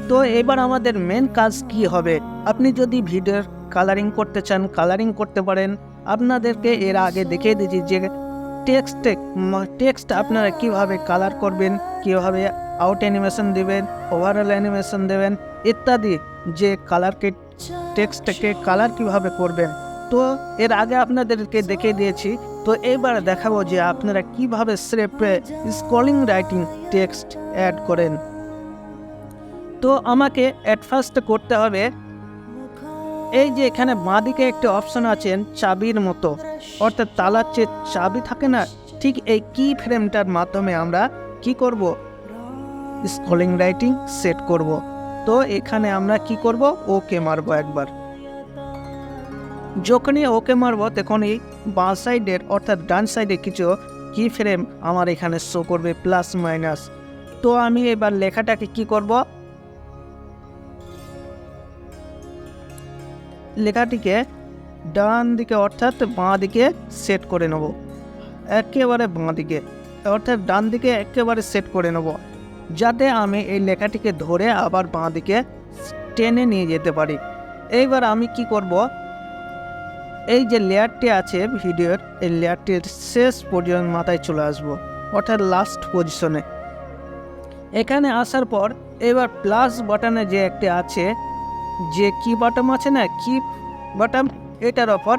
তো এবার আমাদের মেন কাজ কি হবে, আপনি যদি ভিডিওর কালারিং করতে চান কালারিং করতে পারেন। আপনাদেরকে এর আগে দেখিয়ে দিয়েছি যে টেক্সট আপনারা কিভাবে কালার করবেন, কিভাবে আউট অ্যানিমেশন দেবেন, ওভারঅল অ্যানিমেশন দেবেন ইত্যাদি, যে টেক্সটকে কালার কিভাবে করবেন। তো এর আগে আপনাদেরকে দেখিয়ে দিয়েছি। তো এবার দেখাবো যে আপনারা কিভাবে স্রেফে স্ক্রলিং রাইটিং টেক্সট অ্যাড করেন। তো আমাকে অ্যাট ফার্স্ট করতে হবে, এই যে এখানে বাঁদিকে একটা অপশন আছে চাবির মতো, অর্থাৎ তালার যে চাবি থাকে না, ঠিক এই কি ফ্রেমটার মাধ্যমে আমরা কি করব, স্ক্রলিং রাইটিং সেট করব। তো এখানে আমরা কি করব, ওকে মারবো একবার। যখনই ওকে মারবো তখনই বাঁ সাইডের অর্থাৎ ডান সাইডে কিছু কি ফ্রেম আমার এখানে শো করবে প্লাস মাইনাস। তো আমি এবার লেখাটাকে কি করব, লেখাটিকে ডান দিকে অর্থাৎ বাঁ দিকে সেট করে নেব, একেবারে বাঁ দিকে অর্থাৎ ডান দিকে একেবারে সেট করে নেব, যাতে আমি এই লেখাটিকে ধরে আবার বাঁ দিকে টেনে নিয়ে যেতে পারি। এইবার আমি কি করব, এই যে লেয়ারটি আছে ভিডিওর, এই লেয়ারটির শেষ পর্যন্ত মাথায় চলে আসব, অর্থাৎ লাস্ট পজিশনে। এখানে আসার পর এবার প্লাস বাটনে যে একটি আছে, যে কি বাটন আছে না, কি বাটন, এটার ওপর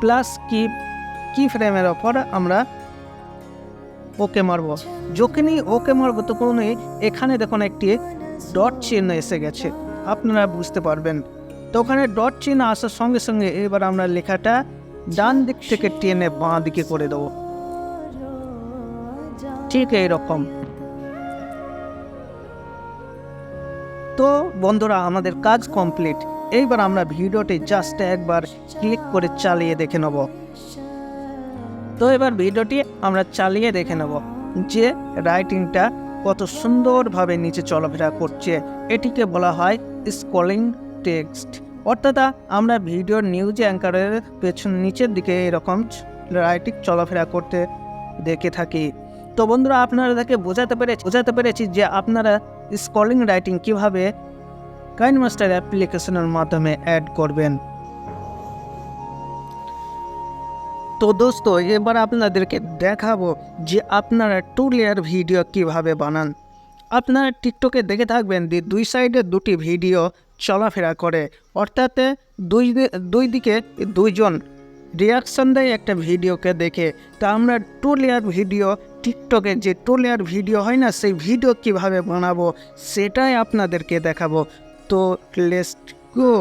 প্লাস কি ফ্রেমের ওপর আমরা ওকে মারব। যখনই ওকে মারব তখনই এখানে দেখুন একটি ডট চিহ্ন এসে গেছে, আপনারা বুঝতে পারবেন। তো ওখানে ডট চিহ্ন আসার সঙ্গে সঙ্গে এবার আমরা লেখাটা ডান দিক থেকে টেনে বাঁ দিকে করে দেব, ঠিক এইরকম। তো বন্ধুরা আমাদের কাজ কমপ্লিট। এইবার আমরা ভিডিওটি জাস্ট একবার ক্লিক করে চালিয়ে দেখে নেব। তো এবার ভিডিওটি আমরা চালিয়ে দেখে নেব যে রাইটিংটা কত সুন্দরভাবে নিচে চলাফেরা করছে। এটিকে বলা হয় স্ক্রলিং টেক্সট, অর্থাৎ আমরা ভিডিওর নিউজ অ্যাঙ্কারের পেছন নিচের দিকে এরকম রাইটিং চলাফেরা করতে দেখে থাকি। তো বন্ধুরা আপনাদেরকে বোঝাতে পেরেছি যে আপনারা স্ক্রলিং রাইটিং কিভাবে কাইনমাস্টার অ্যাপ্লিকেশনের মাধ্যমে অ্যাড করবেন। তো দোস্ত এবার আপনাদেরকে দেখাবো যে আপনারা 2 লেয়ার ভিডিও কিভাবে বানান। আপনারা টিকটকে দেখে থাকবেন যে দুই সাইডে দুটি ভিডিও চলাফেরা করে, অর্থাৎ দুই দিকে দুইজন রিয়াকশান দেয় একটা ভিডিওকে দেখে। তা আমরা 2 লেয়ার ভিডিও, টিকটকে যে 2 লেয়ার ভিডিও হয় না, সেই ভিডিও কিভাবে বানাবো সেটাই আপনাদেরকে দেখাবো। তো লেটস গো।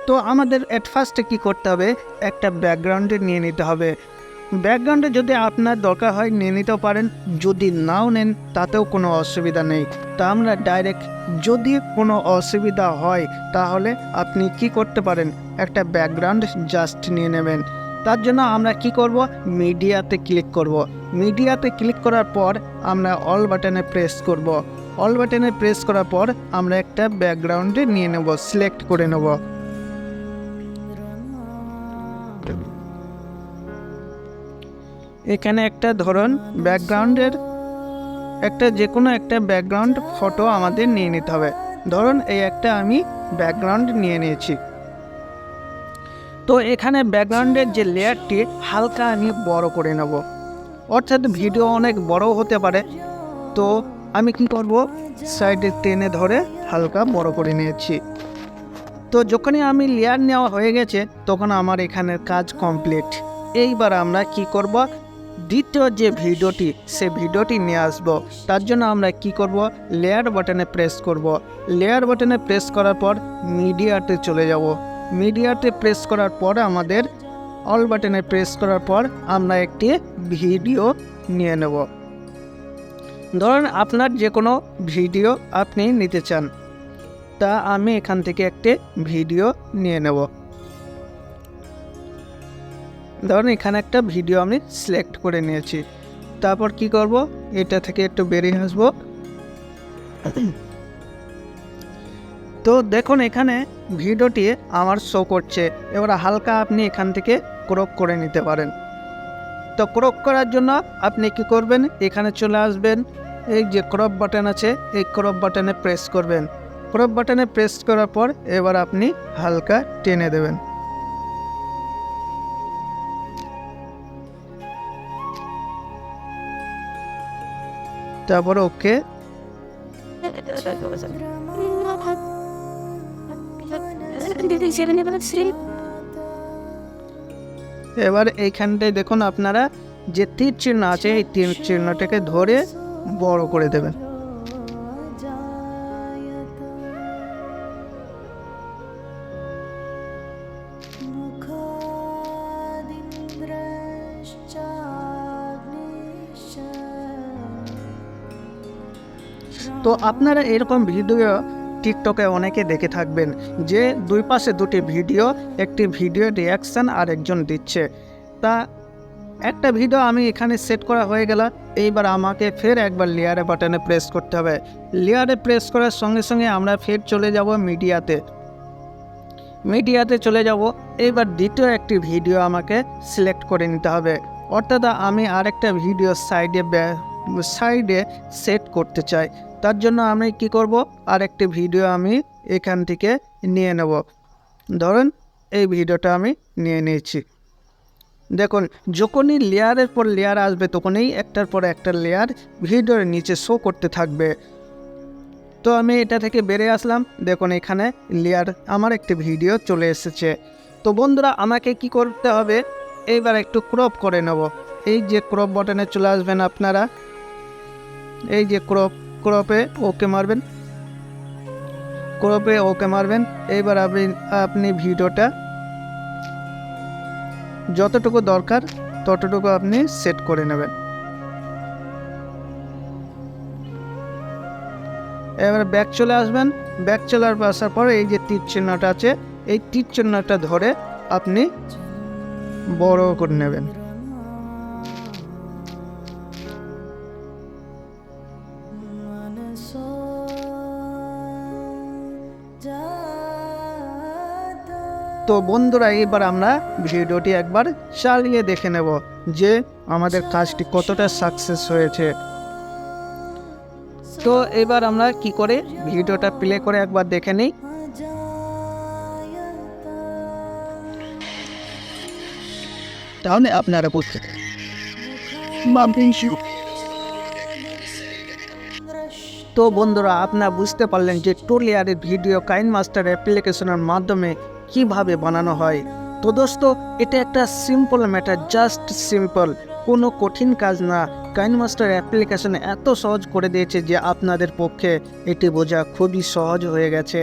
তো আমাদের অ্যাট ফার্স্টে কী করতে হবে, একটা ব্যাকগ্রাউন্ডে নিয়ে নিতে হবে। ব্যাকগ্রাউন্ডে যদি আপনার দরকার হয় নিয়ে নিতেও পারেন, যদি নাও নেন তাতেও কোনো অসুবিধা নেই। তা আমরা ডাইরেক্ট, যদি কোনো অসুবিধা হয় তাহলে আপনি কি করতে পারেন, একটা ব্যাকগ্রাউন্ড জাস্ট নিয়ে নেবেন। তার জন্য আমরা কি করব, মিডিয়াতে ক্লিক করব। মিডিয়াতে ক্লিক করার পর আমরা অল বাটনে প্রেস করব। অল বাটনে প্রেস করার পর আমরা একটা ব্যাকগ্রাউন্ডে নিয়ে নেব, সিলেক্ট করে নেব। এখানে একটা ধরুন ব্যাকগ্রাউন্ডের একটা যে কোনো একটা ব্যাকগ্রাউন্ড ফটো আমাদের নিয়ে নিতে হবে। ধরুন এই একটা আমি ব্যাকগ্রাউন্ড নিয়ে নিয়েছি। তো এখানে ব্যাকগ্রাউন্ডের যে লেয়ারটি হালকা আমি বড় করে নেব, অর্থাৎ ভিডিও অনেক বড় হতে পারে। তো আমি কি করব, সাইডে টেনে ধরে হালকা বড় করে নিয়েছি। তো যখনই আমি লেয়ার নেওয়া হয়ে গেছে তখন আমার এখানের কাজ কমপ্লিট। এইবার আমরা কি করব, দ্বিতীয় যে ভিডিওটি সে ভিডিওটি নিয়ে আসব। তার জন্য আমরা কি করব, লেয়ার বাটনে প্রেস করব। লেয়ার বাটনে প্রেস করার পর মিডিয়াতে চলে যাব। মিডিয়াতে প্রেস করার পর আমাদের অল বাটনে প্রেস করার পর আমরা একটি ভিডিও নিয়ে নেব। ধরুন আপনার যে কোনো ভিডিও আপনি নিতে চান, তা আমি এখান থেকে একটি ভিডিও নিয়ে নেব। ধরুন এখানে একটা ভিডিও আমি সিলেক্ট করে নিয়েছি। তারপর কি করব, এটা থেকে একটু বেরিয়ে আসব। তো দেখুন এখানে ভিডিওটি আমার শো করছে। এবার হালকা আপনি এখান থেকে ক্রপ করে নিতে পারেন। তো ক্রপ করার জন্য আপনি কি করবেন, এখানে চলে আসবেন, এই যে ক্রপ বাটন আছে এই ক্রপ বাটনে প্রেস করবেন। ক্রপ বাটনে প্রেস করার পর এবার আপনি হালকা টেনে দেবেন। তারপর ওকে। এবার এইখানটায় দেখুন আপনারা যে তীর চিহ্ন আছে এই তীর চিহ্নটাকে ধরে বড় করে দেবেন। তো আপনারা এরকম ভিডিও টিকটকে অনেকে দেখে থাকবেন যে দুই পাশে দুটি ভিডিও, একটি ভিডিও রিয়াকশান আর একজন দিচ্ছে। তা একটা ভিডিও আমি এখানে সেট করা হয়ে গেল। এইবার আমাকে ফের একবার লেয়ারে বাটনে প্রেস করতে হবে। লেয়ারে প্রেস করার সঙ্গে সঙ্গে আমরা ফের চলে যাব মিডিয়াতে চলে যাব। এইবার দ্বিতীয় একটি ভিডিও আমাকে সিলেক্ট করে নিতে হবে, অর্থাৎ আমি আরেকটা ভিডিও সাইডে সেট করতে চাই। তার জন্য আমি কি করব, আরেকটি ভিডিও আমি এখান থেকে নিয়ে নেব। ধরুন এই ভিডিওটা আমি নিয়ে নিয়েছি। দেখুন যখনই লেয়ারের পর লেয়ার আসবে তখনই একটার পর একটা লেয়ার ভিডিওর নিচে শো করতে থাকবে। তো আমি এটা থেকে বেরিয়ে আসলাম। দেখুন এখানে লেয়ার আমার একটি ভিডিও চলে এসেছে। তো বন্ধুরা আমাকে কি করতে হবে, এইবার একটু ক্রপ করে নেব। এই যে ক্রপ বাটনে চলে আসবেন আপনারা, এই যে ক্রপে ওকে মারবেন, এইবার আপনি ভিডিওটা যতটুকু দরকার ততটুকু আপনি সেট করে নেবেন। এবার ব্যাক চলে আসবেন। ব্যাক চলে আসার পর এই যে তীর চিহ্নটা আছে এই তীর চিহ্নটা ধরে আপনি বড় করে নেবেন। তো বন্ধুরা এবার আমরা ভিডিওটি একবার চালিয়ে দেখে নেব যে আমাদের কাজটি কতটা সাকসেস হয়েছে। তো এবার আমরা কি করে ভিডিওটা প্লে করে একবার দেখে নিই। তাহলে আপনারা বুঝতে তো বন্ধুরা আপনারা বুঝতে পারলেন যে 2 লেয়ারের ভিডিও কাইনমাস্টার অ্যাপ্লিকেশনের মাধ্যমে কিভাবে বানানো হয়। তো দোস্ত এটা একটা সিম্পল ম্যাটার, জাস্ট সিম্পল, কোনো কঠিন কাজ না। কাইনমাস্টার অ্যাপ্লিকেশন এত সহজ করে দিয়েছে যে আপনাদের পক্ষে এটি বোঝা খুবই সহজ হয়ে গেছে।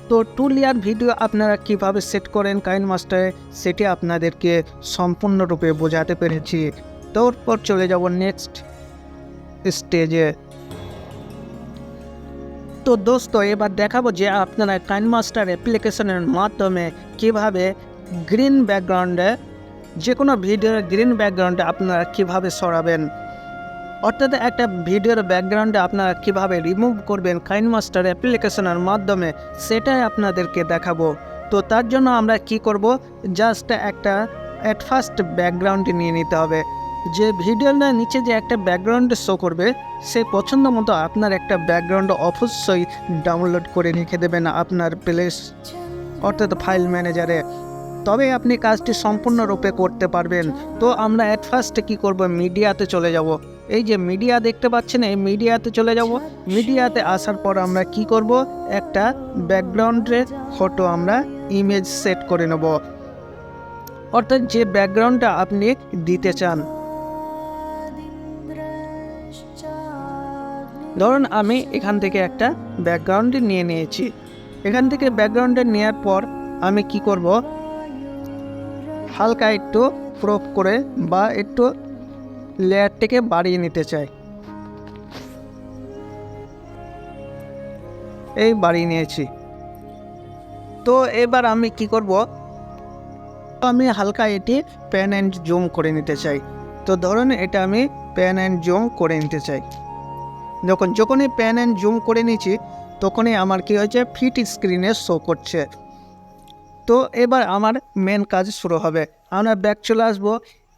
তো 2 লেয়ার ভিডিও আপনারা কিভাবে সেট করেন কাইনমাস্টারে সেটি আপনাদেরকে সম্পূর্ণরূপে বোঝাতে পেরেছি। তারপর চলে যাব নেক্সট স্টেজে। তো দোস্ত এবার দেখাবো যে আপনারা কাইনমাস্টার অ্যাপ্লিকেশনের মাধ্যমে কিভাবে গ্রিন ব্যাকগ্রাউন্ডে যে কোনো ভিডিওর গ্রিন ব্যাকগ্রাউন্ডে আপনারা কিভাবে সরাবেন, অর্থাৎ একটা ভিডিওর ব্যাকগ্রাউন্ডে আপনারা কিভাবে রিমুভ করবেন কাইনমাস্টার অ্যাপ্লিকেশনের মাধ্যমে সেটাই আপনাদেরকে দেখাবো। তো তার জন্য আমরা কি করব, জাস্ট একটা অ্যাট ফার্স্ট ব্যাকগ্রাউন্ড নিয়ে নিতে হবে। যে ভিডিওর নিচে যে একটা ব্যাকগ্রাউন্ড শো করবে সেই পছন্দ মতো আপনার একটা ব্যাকগ্রাউন্ড অবশ্যই ডাউনলোড করে রেখে দেবেন আপনার প্লেস অর্থাৎ ফাইল ম্যানেজারে, তবে আপনি কাজটি সম্পূর্ণরূপে করতে পারবেন। তো আমরা অ্যাট ফার্স্ট কী করব, মিডিয়াতে চলে যাব। এই যে মিডিয়া দেখতে পাচ্ছেন এই মিডিয়াতে চলে যাব। মিডিয়াতে আসার পর আমরা কি করব, একটা ব্যাকগ্রাউন্ডের ফটো আমরা ইমেজ সেট করে নেব, অর্থাৎ যে ব্যাকগ্রাউন্ডটা আপনি দিতে চান। ধরুন আমি এখান থেকে একটা ব্যাকগ্রাউন্ড নিয়ে নিয়েছি। এখান থেকে ব্যাকগ্রাউন্ডে নেওয়ার পর আমি কি করব, হালকা একটু ক্রপ করে বা একটু লেয়ারটিকে বাড়িয়ে নিতে চাই। এই বাড়িয়ে নিয়েছি। তো এবার আমি কি করব, আমি হালকা এটি প্যান অ্যান্ড জুম করে নিতে চাই। তো ধরুন এটা আমি প্যান অ্যান্ড জুম করে নিতে চাই। যখনই প্যান অ্যান্ড জুম করে নিয়েছি তখনই আমার কি হয়েছে, ফিট স্ক্রিনে শো করছে। তো এবার আমার মেন কাজ শুরু হবে। আমরা ব্যাক চলে আসবো।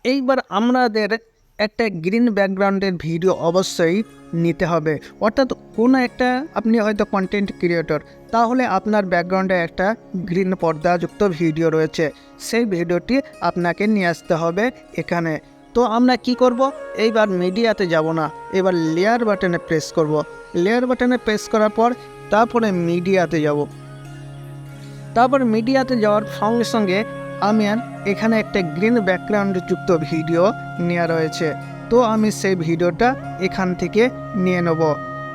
এইবার আমাদের একটা গ্রিন ব্যাকগ্রাউন্ডের ভিডিও অবশ্যই নিতে হবে, অর্থাৎ কোনো একটা, আপনি হয়তো কন্টেন্ট ক্রিয়েটর, তাহলে আপনার ব্যাকগ্রাউন্ডে একটা গ্রিন পর্দাযুক্ত ভিডিও রয়েছে, সেই ভিডিওটি আপনাকে নিয়ে আসতে হবে এখানে। তো আমরা কি করব, এইবার মিডিয়াতে যাব না, এবার লেয়ার বাটনে প্রেস করব। লেয়ার বাটনে প্রেস করার পর তারপরে মিডিয়াতে যাব। তারপর মিডিয়াতে যাওয়ার সঙ্গে সঙ্গে আমি এখানে একটা গ্রিন ব্যাকগ্রাউন্ড যুক্ত ভিডিও নেওয়া রয়েছে, তো আমি সেই ভিডিওটা এখান থেকে নিয়ে নেব।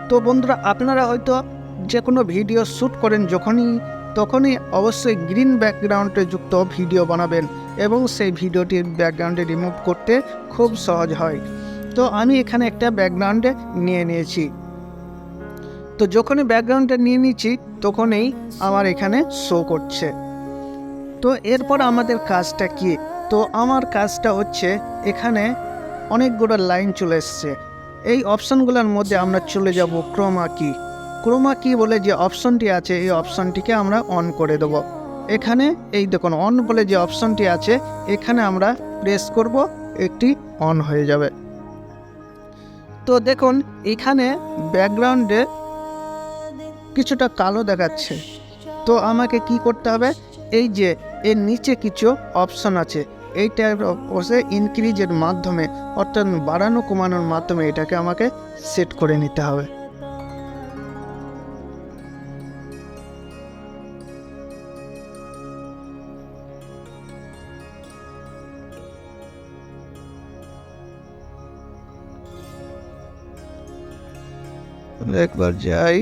তো বন্ধুরা, আপনারা হয়তো যে কোনো ভিডিও শ্যুট করেন তখনই অবশ্যই গ্রিন ব্যাকগ্রাউন্ডে যুক্ত ভিডিও বানাবেন এবং সেই ভিডিওটির ব্যাকগ্রাউন্ডে রিমুভ করতে খুব সহজ হয়। তো আমি এখানে একটা ব্যাকগ্রাউন্ডে নিয়ে নিয়েছি। তো যখনই ব্যাকগ্রাউন্ডটা নিয়ে নিচ্ছি তখনই আমার এখানে শো করছে। তো এরপর আমাদের কাজটা কি? তো আমার কাজটা হচ্ছে, এখানে অনেকগুলো লাইন চলে এসছে, এই অপশানগুলোর মধ্যে আমরা চলে যাব ক্রোমা কি। ক্রোমা কি বলে যে অপশানটি আছে, এই অপশানটিকে আমরা অন করে দেব। এখানে এই দেখুন অন বলে যে অপশানটি আছে, এখানে আমরা প্রেস করব, একটি অন হয়ে যাবে। তো দেখুন এখানে ব্যাকগ্রাউন্ডে কিছুটা কালো দেখাচ্ছে। তো আমাকে কি করতে হবে, এই যে এর নিচে কিছু অপশন আছে, এইটা অবশ্যই ইনক্রিজের মাধ্যমে, অর্থাৎ বাড়ানো কমানোর মাধ্যমে এটাকে আমাকে সেট করে নিতে হবে। একবার যাই।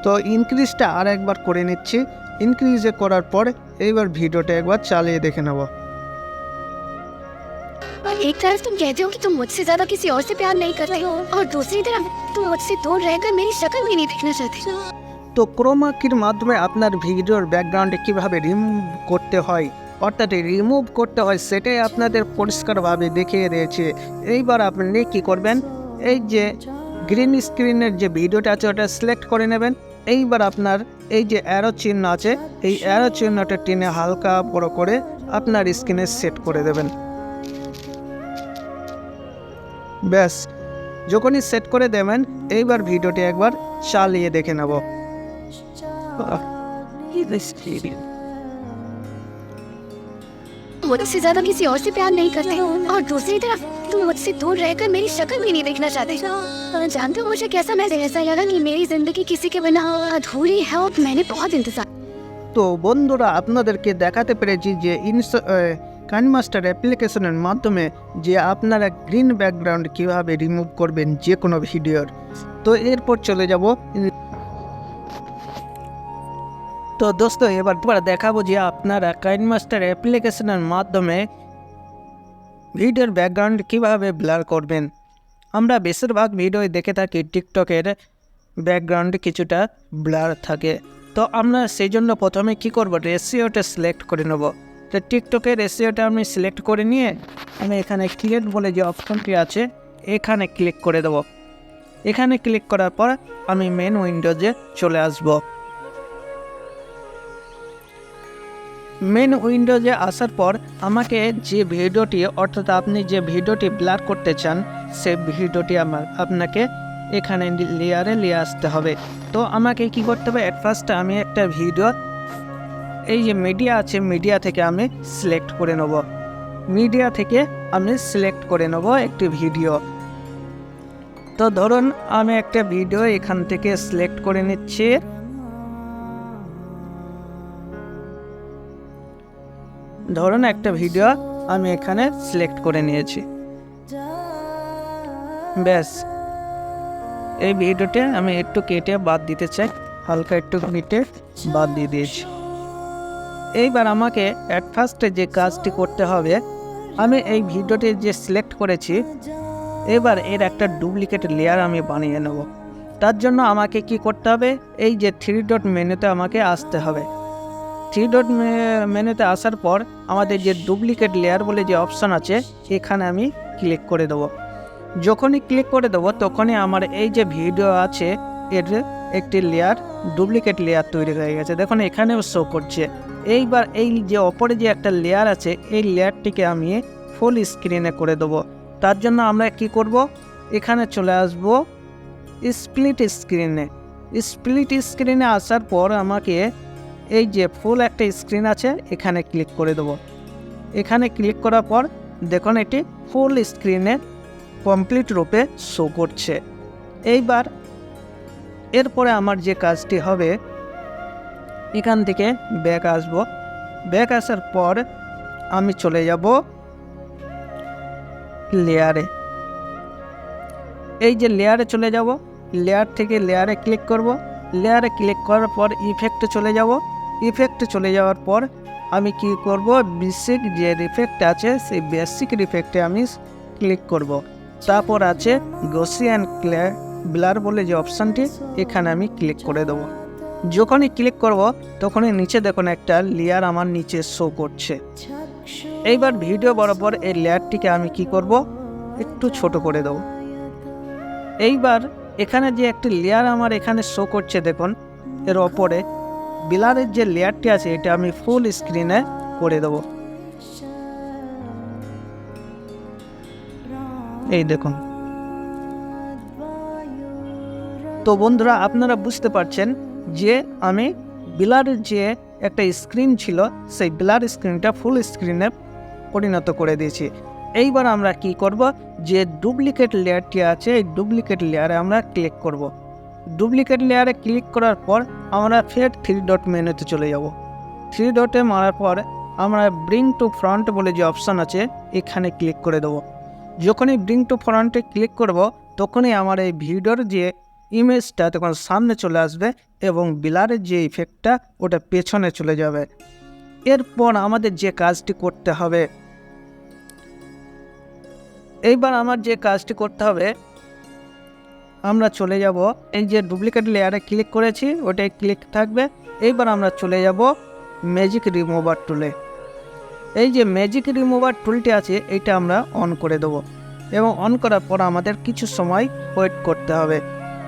তো ইনক্রিজটা আর একবার করে নিচ্ছি। ইনক্রিজে করার পর এইবার ভিডিওটা একবার চালিয়ে দেখে নেব। एक तरफ तुम कहते हो कि तुम मुझसे ज्यादा किसी और से प्यार नहीं कर रहे हो और दूसरी तरफ तुम मुझसे दूर रहकर मेरी शक्ल भी नहीं देखना चाहते। তো ক্রোমা কির মাধ্যমে আপনার ভিডিওর ব্যাকগ্রাউন্ডে কিভাবে রিমুভ করতে হয়, অর্থাৎ রিমুভ করতে হয়, সেটাই আপনাদের পরিষ্কারভাবে দেখিয়ে দিয়েছে। এইবার আপনি কি করবেন, এই যে গ্রিন স্ক্রিনের যে ভিডিওটা আছে ওটা সিলেক্ট করে নেবেন। এইবার আপনার এই যে অ্যারো চিহ্ন আছে, এই অ্যারো চিহ্নটা টেনে হালকা বড় করে আপনার স্ক্রিনে সেট করে দেবেন। ব্যাস, যখনই সেট করে দেবেন এইবার ভিডিওটি একবার চালিয়ে দেখে নেব। मुझसे ज्यादा किसी और से प्यार नहीं करते और दूसरी तरफ तुम मुझसे दूर रहकर मेरी शक्ल भी नहीं देखना चाहते। जानते हो मुझे कैसा महसूस ऐसा लगा कि मेरी जिंदगी किसी के बिना अधूरी है और मैंने बहुत इंतजार। তো বন্ধুরা, আপনাদেরকে দেখাতে পেরেছি যে কাইনমাস্টার অ্যাপ্লিকেশনের মাধ্যমে যে আপনারা গ্রিন ব্যাকগ্রাউন্ড কিভাবে রিমুভ করবেন যে কোনো ভিডিওর। তো এরপর চলে যাব। তো দোস্ত, এবার দেখাবো যে আপনারা কাইনমাস্টার অ্যাপ্লিকেশনের মাধ্যমে ভিডিওর ব্যাকগ্রাউন্ড কিভাবে ব্লার করবেন। আমরা বেশিরভাগ ভিডিও দেখে থাকি টিকটকের ব্যাকগ্রাউন্ড কিছুটা ব্লার থাকে। তো আমরা সেই জন্য প্রথমে কি করব, রেশিওটা সিলেক্ট করে নেব। তো টিকটকের রেশিওটা আমি সিলেক্ট করে নিয়ে আমি এখানে ক্রিয়েট বলে যে অপশনটি আছে এখানে ক্লিক করে দেব। এখানে ক্লিক করার পর আমি মেন উইন্ডোজে চলে আসব। মেন উইন্ডোজে আসার পর আমাকে যে ভিডিওটি, অর্থাৎ আপনি যে ভিডিওটি ব্লার করতে চান সেই ভিডিওটি আপনাকে এখানে লেয়ারে নিয়ে আসতে হবে। তো আমাকে কি করতে হবে, এট ফার্স্ট আমি একটা ভিডিও, এই যে মিডিয়া আছে, মিডিয়া থেকে আমি সিলেক্ট করে নেব। মিডিয়া থেকে আমি সিলেক্ট করে নেব একটি ভিডিও। তো ধরুন আমি একটা ভিডিও এখান থেকে সিলেক্ট করে নিচ্ছি। ধরুন একটা ভিডিও আমি এখানে সিলেক্ট করে নিয়েছি। ব্যাস, এই ভিডিওতে আমি একটু কেটে বাদ দিতে চাই, হালকা একটু কেটে বাদ দিয়ে দিয়েছি। এইবার আমাকে অ্যাট ফার্স্টে যে কাজটি করতে হবে, আমি এই ভিডিওটি যে সিলেক্ট করেছি, এবার এর একটা ডুপ্লিকেট লেয়ার আমি বানিয়ে নেব। তার জন্য আমাকে কি করতে হবে, এই যে 3 ডট মেনুতে আমাকে আসতে হবে। 3 ডট মেনুতে আসার পর আমাদের যে ডুপ্লিকেট লেয়ার বলে যে অপশান আছে, এখানে আমি ক্লিক করে দেবো। যখনই ক্লিক করে দেবো তখনই আমার এই যে ভিডিও আছে এর একটি লেয়ার, ডুপ্লিকেট লেয়ার তৈরি হয়ে গেছে। দেখুন এখানেও শো করছে। এইবার এই যে ওপরে যে একটা লেয়ার আছে, এই লেয়ারটিকে আমি ফুল স্ক্রিনে করে দেবো। তার জন্য আমরা কি করব, এখানে চলে আসব স্প্লিট স্ক্রিনে। স্প্লিট স্ক্রিনে আসার পর আমাকে এই যে ফুল একটা স্ক্রিন আছে, এখানে ক্লিক করে দেবো। এখানে ক্লিক করার পর দেখুন এটি ফুল স্ক্রিনে কমপ্লিট রূপে শো করছে। এইবার এরপরে আমার যে কাজটি হবে, এখান থেকে ব্যাক আসব। ব্যাক আসার পর আমি চলে যাব লেয়ারে। এই যে লেয়ারে চলে যাব, লেয়ার থেকে লেয়ারে ক্লিক করব। লেয়ারে ক্লিক করার পর ইফেক্টে চলে যাব। ইফেক্টে চলে যাওয়ার পর আমি কি করব, বেসিক যে ইফেক্ট আছে সেই বেসিক ইফেক্টে আমি ক্লিক করব। তারপর আছে গসিয়ান ব্লার বলে যে অপশানটি, এখানে আমি ক্লিক করে দেব। যখনই ক্লিক করব তখনই নিচে দেখুন একটা লেয়ার আমার নিচে শো করছে। এইবার ভিডিও বরাবর এই লেয়ারটিকে আমি কি করব, একটু ছোট করে দেব। এইবার এখানে যে একটি লেয়ার আমার এখানে শো করছে দেখুন, এর ওপরে ব্লারের যে লেয়ারটি আছে এটা আমি ফুল স্ক্রিনে করে দেব। এই দেখুন। তো বন্ধুরা আপনারা বুঝতে পারছেন যে আমি ব্লারের যে একটা স্ক্রিন ছিল সেই ব্লার স্ক্রিনটা ফুল স্ক্রিনে পরিণত করে দিয়েছি। এইবার আমরা কি করব, যে ডুপ্লিকেট লেয়ারটি আছে এই ডুপ্লিকেট লেয়ারে আমরা ক্লিক করব। ডুপ্লিকেট লেয়ারে ক্লিক করার পর আমরা ফের 3 ডট মেনুতে চলে যাব। 3 ডটে মারার পর আমরা ব্রিং টু ফ্রন্ট বলে যে অপশান আছে, এখানে ক্লিক করে দেবো। যখনই ব্রিং টু ফ্রন্টে ক্লিক করব তখনই আমার এই ভিডিওর যে ইমেজটা তখন সামনে চলে আসবে এবং ব্লারের যে ইফেক্টটা ওটা পেছনে চলে যাবে। এরপর আমাদের যে কাজটি করতে হবে, এইবার আমার যে কাজটি করতে হবে, আমরা চলে যাব এই যে ডুপ্লিকেট লেয়ারে ক্লিক করেছি ওটাই ক্লিক থাকবে। এইবার আমরা চলে যাব ম্যাজিক রিমুভার টুলে। এই যে ম্যাজিক রিমুভার টুলটি আছে এটা আমরা অন করে দেব এবং অন করার পর আমাদের কিছু সময় ওয়েট করতে হবে।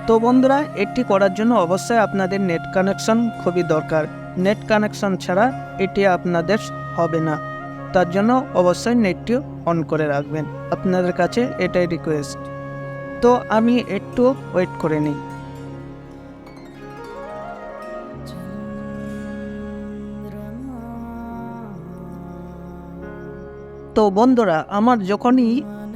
তো বন্ধুরা, এটি করার জন্য অবশ্যই আপনাদের নেট কানেকশন খুবই দরকার। নেট কানেকশন ছাড়া এটি আপনাদের হবে না। তার জন্য অবশ্যই নেটটি অন করে রাখবেন, আপনাদের কাছে এটাই রিকোয়েস্ট। তো আমি একটু ওয়েট করে নিই। তো বন্ধুরা, আমার যখনই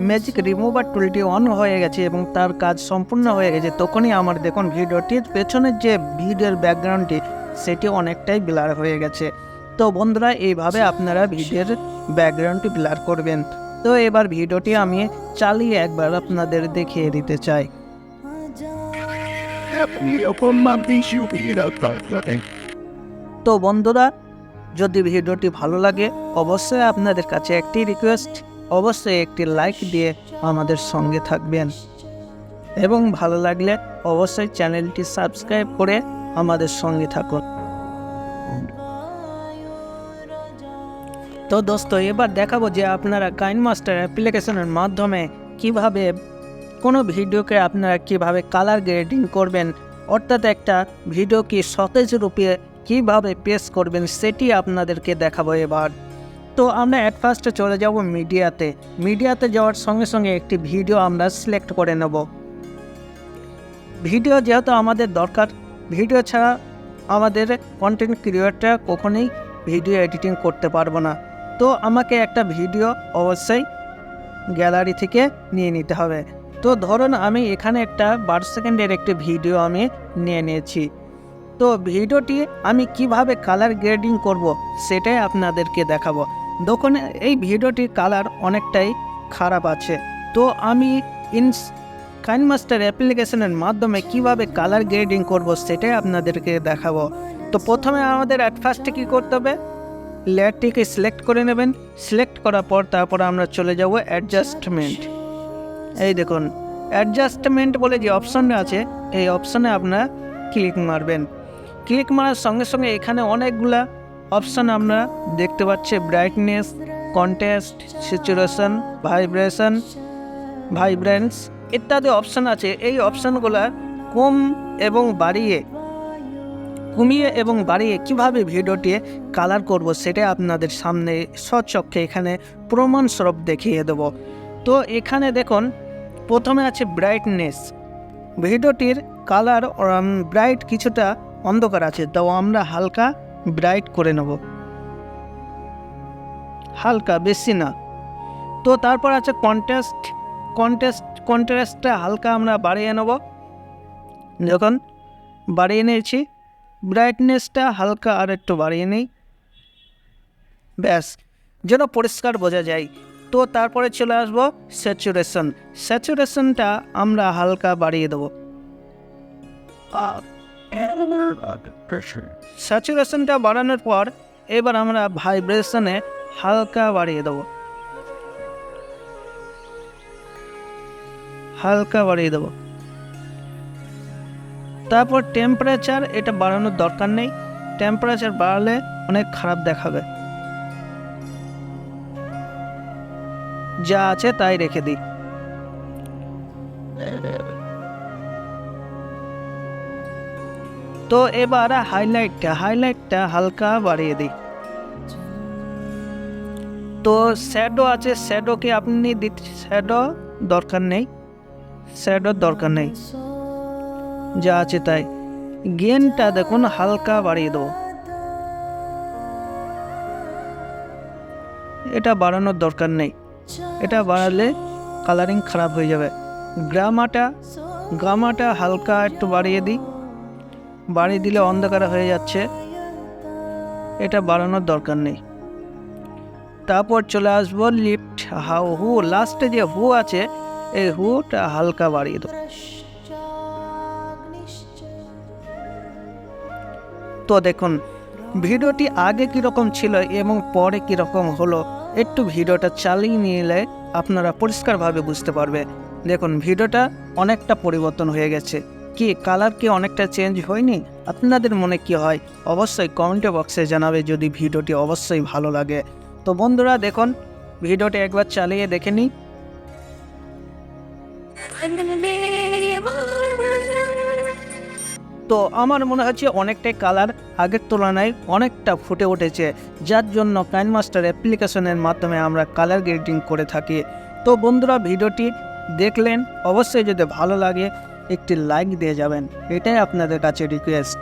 ম্যাজিক রিমুভার টুলটি অন হয়ে গেছে এবং তার কাজ সম্পূর্ণ হয়ে গেছে, তখনই আমার দেখুন ভিডিওটির পেছনের যে ভিডিওর ব্যাকগ্রাউন্ডটি সেটি অনেকটাই ব্লার হয়ে গেছে। তো বন্ধুরা, এইভাবে আপনারা ভিডিওর ব্যাকগ্রাউন্ডটি ব্লার করবেন। তো এবার ভিডিওটি আমি চালিয়ে একবার আপনাদের দেখিয়ে দিতে চাই। তো বন্ধুরা, যদি ভিডিওটি ভালো লাগে অবশ্যই আপনাদের কাছে একটি রিকোয়েস্ট, অবশ্যই একটি লাইক দিয়ে আমাদের সঙ্গে থাকবেন এবং ভালো লাগলে অবশ্যই চ্যানেলটি সাবস্ক্রাইব করে আমাদের সঙ্গে থাকুন। তো দোস্ত, এবার দেখাবো যে আপনারা কাইনমাস্টার অ্যাপ্লিকেশনের মাধ্যমে কিভাবে কোনো ভিডিওকে আপনারা কিভাবে কালার গ্রেডিং করবেন, অর্থাৎ একটা ভিডিওকে সতেজ রূপে কিভাবে পেশ করবেন সেটি আপনাদেরকে দেখাবো এবার। তো আমরা অ্যাট ফার্স্টে চলে যাব মিডিয়াতে। মিডিয়াতে যাওয়ার সঙ্গে সঙ্গে একটি ভিডিও আমরা সিলেক্ট করে নেব। ভিডিও যেহেতু আমাদের দরকার, ভিডিও ছাড়া আমাদের কন্টেন্ট ক্রিয়েটর কখনোই ভিডিও এডিটিং করতে পারবো না। তো আমাকে একটা ভিডিও অবশ্যই গ্যালারি থেকে নিয়ে নিতে হবে। তো ধরুন আমি এখানে একটা 12 সেকেন্ডের একটি ভিডিও আমি নিয়ে নিয়েছি। তো ভিডিওটি আমি কিভাবে কালার গ্রেডিং করব সেটাই আপনাদেরকে দেখাবো। দেখুন এই ভিডিওটির কালার অনেকটাই খারাপ আছে। তো আমি কাইনমাস্টার অ্যাপ্লিকেশনের মাধ্যমে কিভাবে কালার গ্রেডিং করব সেটাই আপনাদেরকে দেখাবো। তো প্রথমে আমাদের অ্যাট ফার্স্টে কী করতে হবে, লেয়ারটিকে সিলেক্ট করে নেবেন। সিলেক্ট করার পর তারপর আমরা চলে যাব অ্যাডজাস্টমেন্ট। এই দেখুন অ্যাডজাস্টমেন্ট বলে যে অপশানটা আছে, এই অপশানে আপনারা ক্লিক মারবেন। ক্লিক মারার সঙ্গে সঙ্গে এখানে অনেকগুলা অপশান আমরা দেখতে পাচ্ছি, ব্রাইটনেস, কন্ট্রাস্ট, স্যাচুরেশন, ভাইব্রেন্স ইত্যাদি অপশান আছে। এই অপশানগুলো কমিয়ে এবং বাড়িয়ে কিভাবে ভিডিওটি কালার করব সেটা আপনাদের সামনে সচক্ষে এখানে প্রমাণস্বরূপ দেখিয়ে দেব। তো এখানে দেখুন প্রথমে আছে ব্রাইটনেস। ভিডিওটির কালার ব্রাইট কিছুটা অন্ধকার আছে, তো আমরা হালকা ব্রাইট করে নেব, হালকা, বেশি না। তো তারপর আছে কন্ট্রাস্টটা হালকা আমরা বাড়িয়ে নেব। যখন বাড়িয়ে নিয়েছি, ব্রাইটনেসটা হালকা আর একটু বাড়িয়ে নিই, ব্যাস, যেন পরিষ্কার বোঝা যায়। তো তারপরে চলে আসবো স্যাচুরেশনটা আমরা হালকা বাড়িয়ে দেবো। স্যাচুরেশনটা বাড়ানোর পর এবার আমরা ভাইব্রেশনে হালকা বাড়িয়ে দেবো, তারপর টেম্পারেচার এটা বাড়ানোর দরকার নেই, টেম্পারেচার বাড়ালে অনেক খারাপ দেখাবে, যা আছে তাই রেখে দিই। তো এবার হাইলাইটটা হালকা বাড়িয়ে দিই। তো শ্যাডো আছে, শ্যাডোকে আপনি শ্যাডোর দরকার নেই, যা আছে তাই। গেনটা দেখুন হালকা বাড়িয়ে দেবো, এটা বাড়ানোর দরকার নেই, এটা বাড়ালে কালারিং খারাপ হয়ে যাবে। গামাটা হালকা একটু বাড়িয়ে দিই, বাড়িয়ে দিলে অন্ধকার হয়ে যাচ্ছে, এটা বাড়ানোর দরকার নেই। তারপর চলে আসবো লিফট, হু, লাস্টে যে হু আছে এই হুটা হালকা বাড়িয়ে দেবো। তো দেখুন ভিডিওটি আগে কীরকম ছিল এবং পরে কীরকম হলো, একটু ভিডিওটা চালিয়ে নিলে আপনারা পরিষ্কারভাবে বুঝতে পারবে। দেখুন ভিডিওটা অনেকটা পরিবর্তন হয়ে গেছে। কি কালার কি অনেকটা চেঞ্জ হয়নি? আপনাদের মনে কি হয় অবশ্যই কমেন্ট বক্সে জানাবে, যদি ভিডিওটি অবশ্যই ভালো লাগে। তো বন্ধুরা দেখুন ভিডিওটি একবার চালিয়ে দেখে নিই। তো আমার মনে হচ্ছে অনেকটাই কালার আগের তুলনায় অনেকটা ফুটে উঠেছে, যার জন্য কাইনমাস্টার অ্যাপ্লিকেশনের মাধ্যমে আমরা কালার গ্রেডিং করে থাকি। তো বন্ধুরা ভিডিওটি দেখলেন, অবশ্যই যদি ভালো লাগে একটি লাইক দিয়ে যাবেন, এটাই আপনাদের কাছে রিকোয়েস্ট।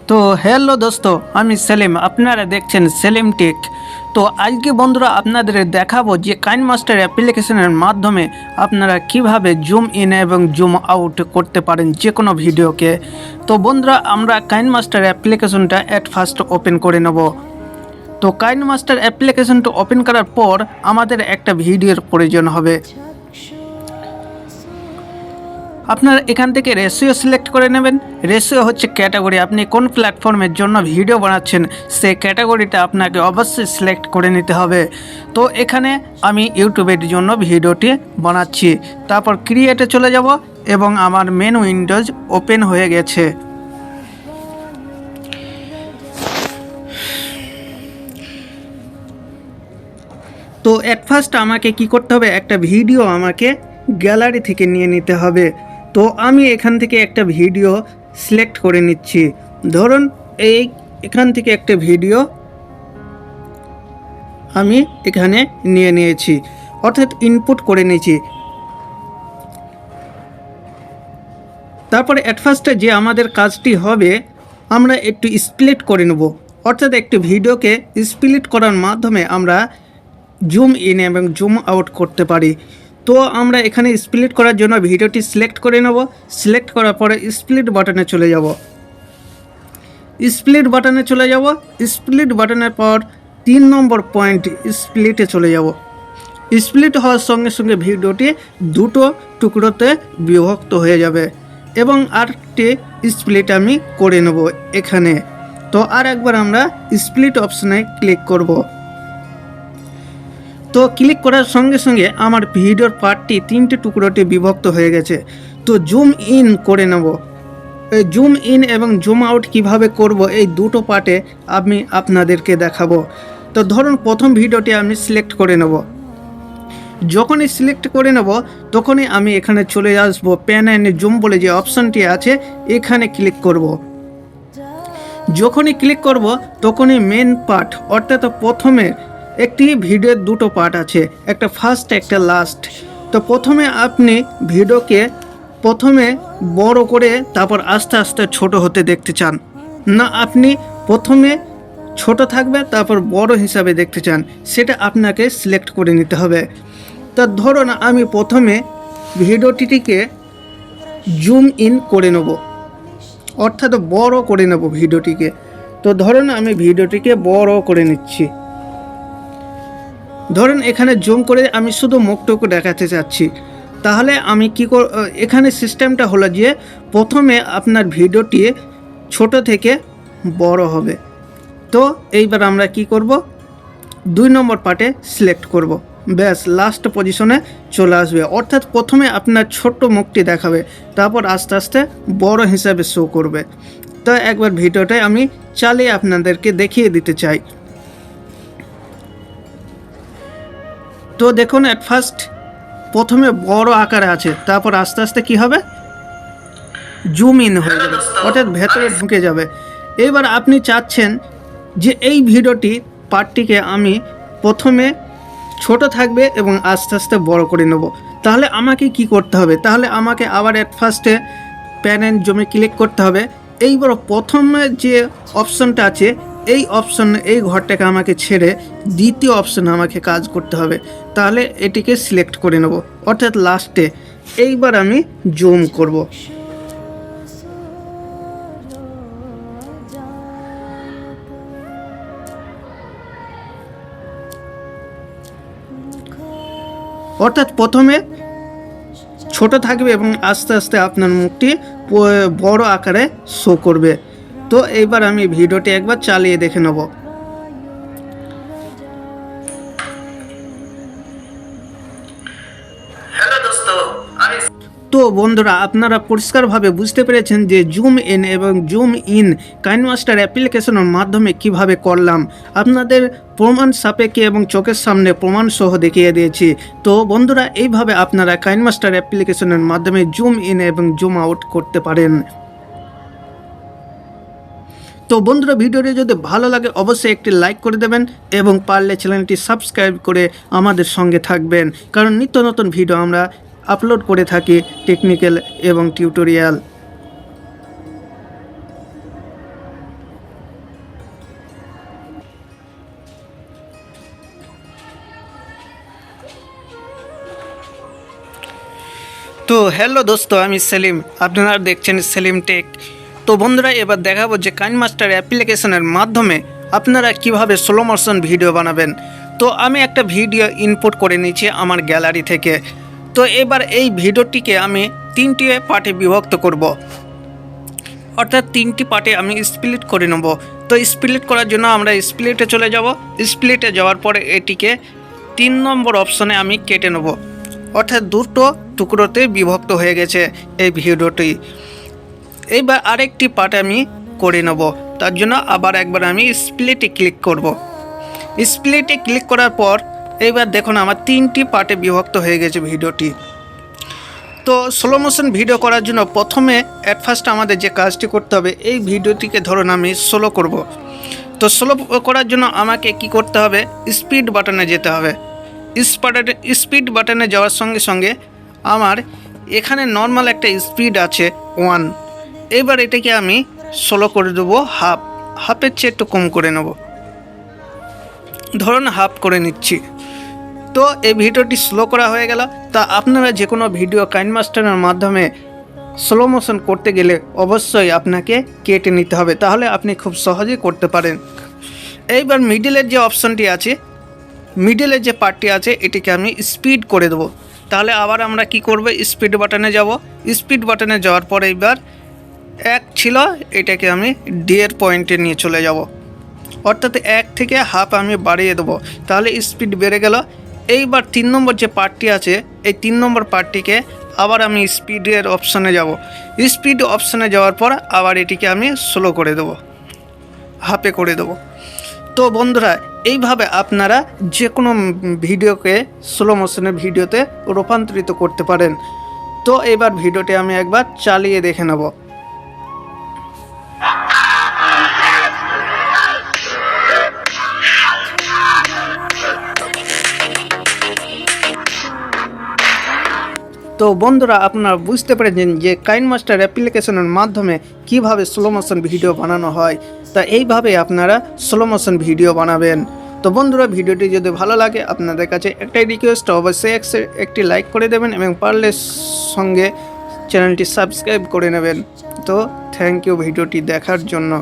তো হ্যালো দোস্ত, আমি সেলিম, আপনারা দেখছেন সেলিম টেক। তো আজকে বন্ধুরা আপনাদের দেখাবো যে কাইনমাস্টার অ্যাপ্লিকেশনের মাধ্যমে আপনারা কিভাবে জুম ইন এবং জুম আউট করতে পারেন যে কোনো ভিডিওকে। তো বন্ধুরা আমরা কাইনমাস্টার অ্যাপ্লিকেশনটা অ্যাট ফার্স্ট ওপেন করে নেব। তো কাইনমাস্টার অ্যাপ্লিকেশনটা ওপেন করার পর আমাদের একটা ভিডিওর প্রয়োজন হবে। আপনারা এখান থেকে রেশিও সিলেক্ট করে নেবেন। রেশিও হচ্ছে ক্যাটাগরি, আপনি কোন প্ল্যাটফর্মের জন্য ভিডিও বানাচ্ছেন সেই ক্যাটাগরিটা আপনাকে অবশ্যই সিলেক্ট করে নিতে হবে। তো এখানে আমি ইউটিউবের জন্য ভিডিওটি বানাচ্ছি। তারপর ক্রিয়েটে চলে যাব এবং আমার মেন উইন্ডোজ ওপেন হয়ে গেছে। তো অ্যাট ফার্স্ট আমাকে কি করতে হবে, একটা ভিডিও আমাকে গ্যালারি থেকে নিয়ে নিতে হবে। তো আমি এখান থেকে একটা ভিডিও সিলেক্ট করে নিচ্ছি। ধরুন এখান থেকে একটা ভিডিও আমি এখানে নিয়ে নিয়েছি, অর্থাৎ ইনপুট করে নিয়েছি। তারপরে অ্যাট ফার্স্টে যে আমাদের কাজটি হবে, আমরা একটু স্প্লিট করে নেব, অর্থাৎ একটি ভিডিওকে স্প্লিট করার মাধ্যমে আমরা জুম ইন এবং জুম আউট করতে পারি। তো আমরা এখানে স্প্লিট করার জন্য ভিডিওটি সিলেক্ট করে নেব। সিলেক্ট করার পরে স্প্লিট বাটনে চলে যাব। স্প্লিট বাটনে চলে যাব। স্প্লিট বাটনের পর 3 নম্বর পয়েন্ট স্প্লিটে চলে যাব। স্প্লিট হওয়ার সঙ্গে সঙ্গে ভিডিওটি দুটো টুকরোতে বিভক্ত হয়ে যাবে এবং আরেকটি স্প্লিট আমি করে নেব এখানে। তো আর একবার আমরা স্প্লিট অপশনে ক্লিক করব। তো ক্লিক করার সঙ্গে সঙ্গে আমার ভিডিওর পার্টটি 3টে টুকরোতে বিভক্ত হয়ে গেছে। তো জুম ইন করে নেব। এই জুম ইন এবং জুম আউট কিভাবে করব এই দুটো পার্টে আমি আপনাদেরকে দেখাবো। তো ধরুন প্রথম ভিডিওটি আমি সিলেক্ট করে নেব। যখনই সিলেক্ট করে নেব তখনই আমি এখানে চলে আসবো, প্যান অ্যান্ড জুম বলে যে অপশানটি আছে এখানে ক্লিক করব। যখনই ক্লিক করব তখনই মেন পার্ট অর্থাৎ প্রথমে একটি ভিডিওর দুটো পার্ট আছে, একটা ফার্স্ট একটা লাস্ট। তো প্রথমে আপনি ভিডিওকে প্রথমে বড় করে তারপর আস্তে আস্তে ছোট হতে দেখতে চান, না আপনি প্রথমে ছোট থাকবে তারপর বড় হিসাবে দেখতে চান, সেটা আপনাকে সিলেক্ট করে নিতে হবে। তা ধরুন আমি প্রথমে ভিডিওটিকে জুম ইন করে নেব, অর্থাৎ বড় করে নেব ভিডিওটিকে। তো ধরুন আমি ভিডিওটিকে বড় করে নিচ্ছি। ধরুন এখানে জুম করে আমি শুধু মুখটুকু দেখাতে চাচ্ছি। তাহলে আমি এখানে সিস্টেমটা হলো যে প্রথমে আপনার ভিডিওটি ছোট থেকে বড় হবে। তো এইবার আমরা কি করব, 2 নম্বর পার্টে সিলেক্ট করব, ব্যাস লাস্ট পজিশনে চলে আসবে। অর্থাৎ প্রথমে আপনার ছোট্ট মুখটি দেখাবে, তারপর আস্তে আস্তে বড় হিসাবে শো করবে। তো একবার ভিডিওটাই আমি চালিয়ে আপনাদেরকে দেখিয়ে দিতে চাই। তো দেখুন এট ফার্স্ট প্রথমে বড় আকারে আছে, তারপর আস্তে আস্তে কি হবে, জুম ইন হয়ে যাবে, অর্থাৎ ভেতরে ঢুকে যাবে। এবার আপনি চাচ্ছেন যে এই ভিডিওটি পার্টটিকে আমি প্রথমে ছোট থাকবে এবং আস্তে আস্তে বড় করে নেব। তাহলে আমাকে কি করতে হবে, তাহলে আমাকে আবার এট ফার্স্টে প্যান অ্যান্ড জুমে ক্লিক করতে হবে। এইবার প্রথমে যে অপশানটা আছে এই অপশন, এই ঘরটাকে আমাকে ছেড়ে দ্বিতীয় অপশানে আমাকে কাজ করতে হবে। তাহলে এটিকে সিলেক্ট করে নেব, অর্থাৎ লাস্টে। এইবার আমি জুম করব। অর্থাৎ প্রথমে ছোট থাকবে এবং আস্তে আস্তে আপনার মুখটি বড় আকারে শো করবে। তো এইবার আমি ভিডিওটি একবার চালিয়ে দেখে নেব। তো বন্ধুরা আপনারা পরিষ্কারভাবে বুঝতে পেরেছেন যে জুম ইন এবং জুম ইন কাইনমাস্টার অ্যাপ্লিকেশনের মাধ্যমে কিভাবে করলাম। আপনাদের প্রমাণ সাপেক্ষে এবং চোখের সামনে প্রমাণ সহ দেখিয়ে দিয়েছি। তো বন্ধুরা এইভাবে আপনারা কাইনমাস্টার অ্যাপ্লিকেশনের মাধ্যমে জুম ইন এবং জুম আউট করতে পারেন। তো বন্ধুরা ভিডিওটি যদি ভালো লাগে অবশ্যই একটি লাইক করে দেবেন এবং পারলে চ্যানেলটি সাবস্ক্রাইব করে আমাদের সঙ্গে থাকবেন, কারণ নিত্য নতুন ভিডিও আমরা আপলোড করে থাকি টেকনিক্যাল এবং টিউটোরিয়াল। তো হ্যালো দোস্ত, আমি সেলিম, আপনারা দেখছেন সেলিম টেক। তো বন্ধুরা এবার দেখাবো যে কাইনমাস্টার অ্যাপ্লিকেশনের মাধ্যমে আপনারা কিভাবে স্লো মোশন ভিডিও বানাবেন। তো আমি একটা ভিডিও ইনপুট করে নিয়েছি আমার গ্যালারি থেকে। তো এবার এই ভিডিওটিকে আমি 3টি পার্টে বিভক্ত করব, অর্থাৎ 3টি পার্টে আমি স্প্লিট করে নেব। তো স্প্লিট করার জন্য আমরা স্প্লিটে চলে যাব। স্প্লিটে যাওয়ার পরে এটিকে 3 নম্বর অপশনে আমি কেটে নেব, অর্থাৎ দুটো টুকরোতে বিভক্ত হয়ে গেছে এই ভিডিওটি। এইবার আরেকটি পার্ট আমি করে নেব, তার জন্য আবার একবার আমি স্প্লিটে ক্লিক করব। স্প্লিটে ক্লিক করার পর এইবার দেখুন আমার 3টি পার্টে বিভক্ত হয়ে গেছে ভিডিওটি। তো স্লো মোশন ভিডিও করার জন্য প্রথমে অ্যাট ফার্স্ট আমাদের যে কাজটি করতে হবে, এই ভিডিওটিকে ধরুন আমি স্লো করব। তো স্লো করার জন্য আমাকে কি করতে হবে, স্পিড বাটনে যেতে হবে। স্পিড বাটনে যাওয়ার সঙ্গে সঙ্গে আমার এখানে নর্মাল একটা স্পিড আছে 1। এবার এটাকে আমি স্লো করে দেবো হাফের চেয়ে একটু কম করে নেব, ধরুন হাফ করে নিচ্ছি। তো এই ভিডিওটি স্লো করা হয়ে গেল। তা আপনারা যে কোনো ভিডিও কাইনমাস্টারের মাধ্যমে স্লো মোশন করতে গেলে অবশ্যই আপনাকে কেটে নিতে হবে, তাহলে আপনি খুব সহজেই করতে পারেন। এইবার মিডিলের যে অপশনটি আছে, মিডিলের যে পার্টটি আছে এটিকে আমি স্পিড করে দেবো। তাহলে আবার আমরা কি করব, স্পিড বাটনে যাব। স্পিড বাটনে যাওয়ার পর এইবার 1 ছিল, এটাকে আমি 1.5 পয়েন্টে নিয়ে চলে যাব, অর্থাৎ 1 থেকে হাফ আমি বাড়িয়ে দেবো, তাহলে স্পিড বেড়ে গেল। এইবার 3 নম্বর যে পার্টটি আছে, এই 3 নম্বর পার্টটিকে আবার আমি স্পিডের অপশানে যাব। স্পিড অপশানে যাওয়ার পর আবার এটিকে আমি স্লো করে দেবো, হাফে করে দেবো। তো বন্ধুরা, এইভাবে আপনারা যে কোনো ভিডিওকে স্লো মোশনের ভিডিওতে রূপান্তরিত করতে পারেন। তো এবার ভিডিওটি আমি একবার চালিয়ে দেখে নেব। তো বন্ধুরা, আপনারা বুঝতে পেরেছেন যে কাইনমাস্টার অ্যাপ্লিকেশনের মাধ্যমে কিভাবে স্লো মোশন ভিডিও বানানো হয়। তা এইভাবে আপনারা স্লো মোশন ভিডিও বানাবেন। তো বন্ধুরা, ভিডিওটি যদি ভালো লাগে আপনাদের কাছে একটাই রিকোয়েস্ট, অবশ্যই একটি লাইক করে দেবেন এবং পারলে সঙ্গে চ্যানেলটি সাবস্ক্রাইব করে নেবেন। তো থ্যাংক ইউ ভিডিওটি দেখার জন্য।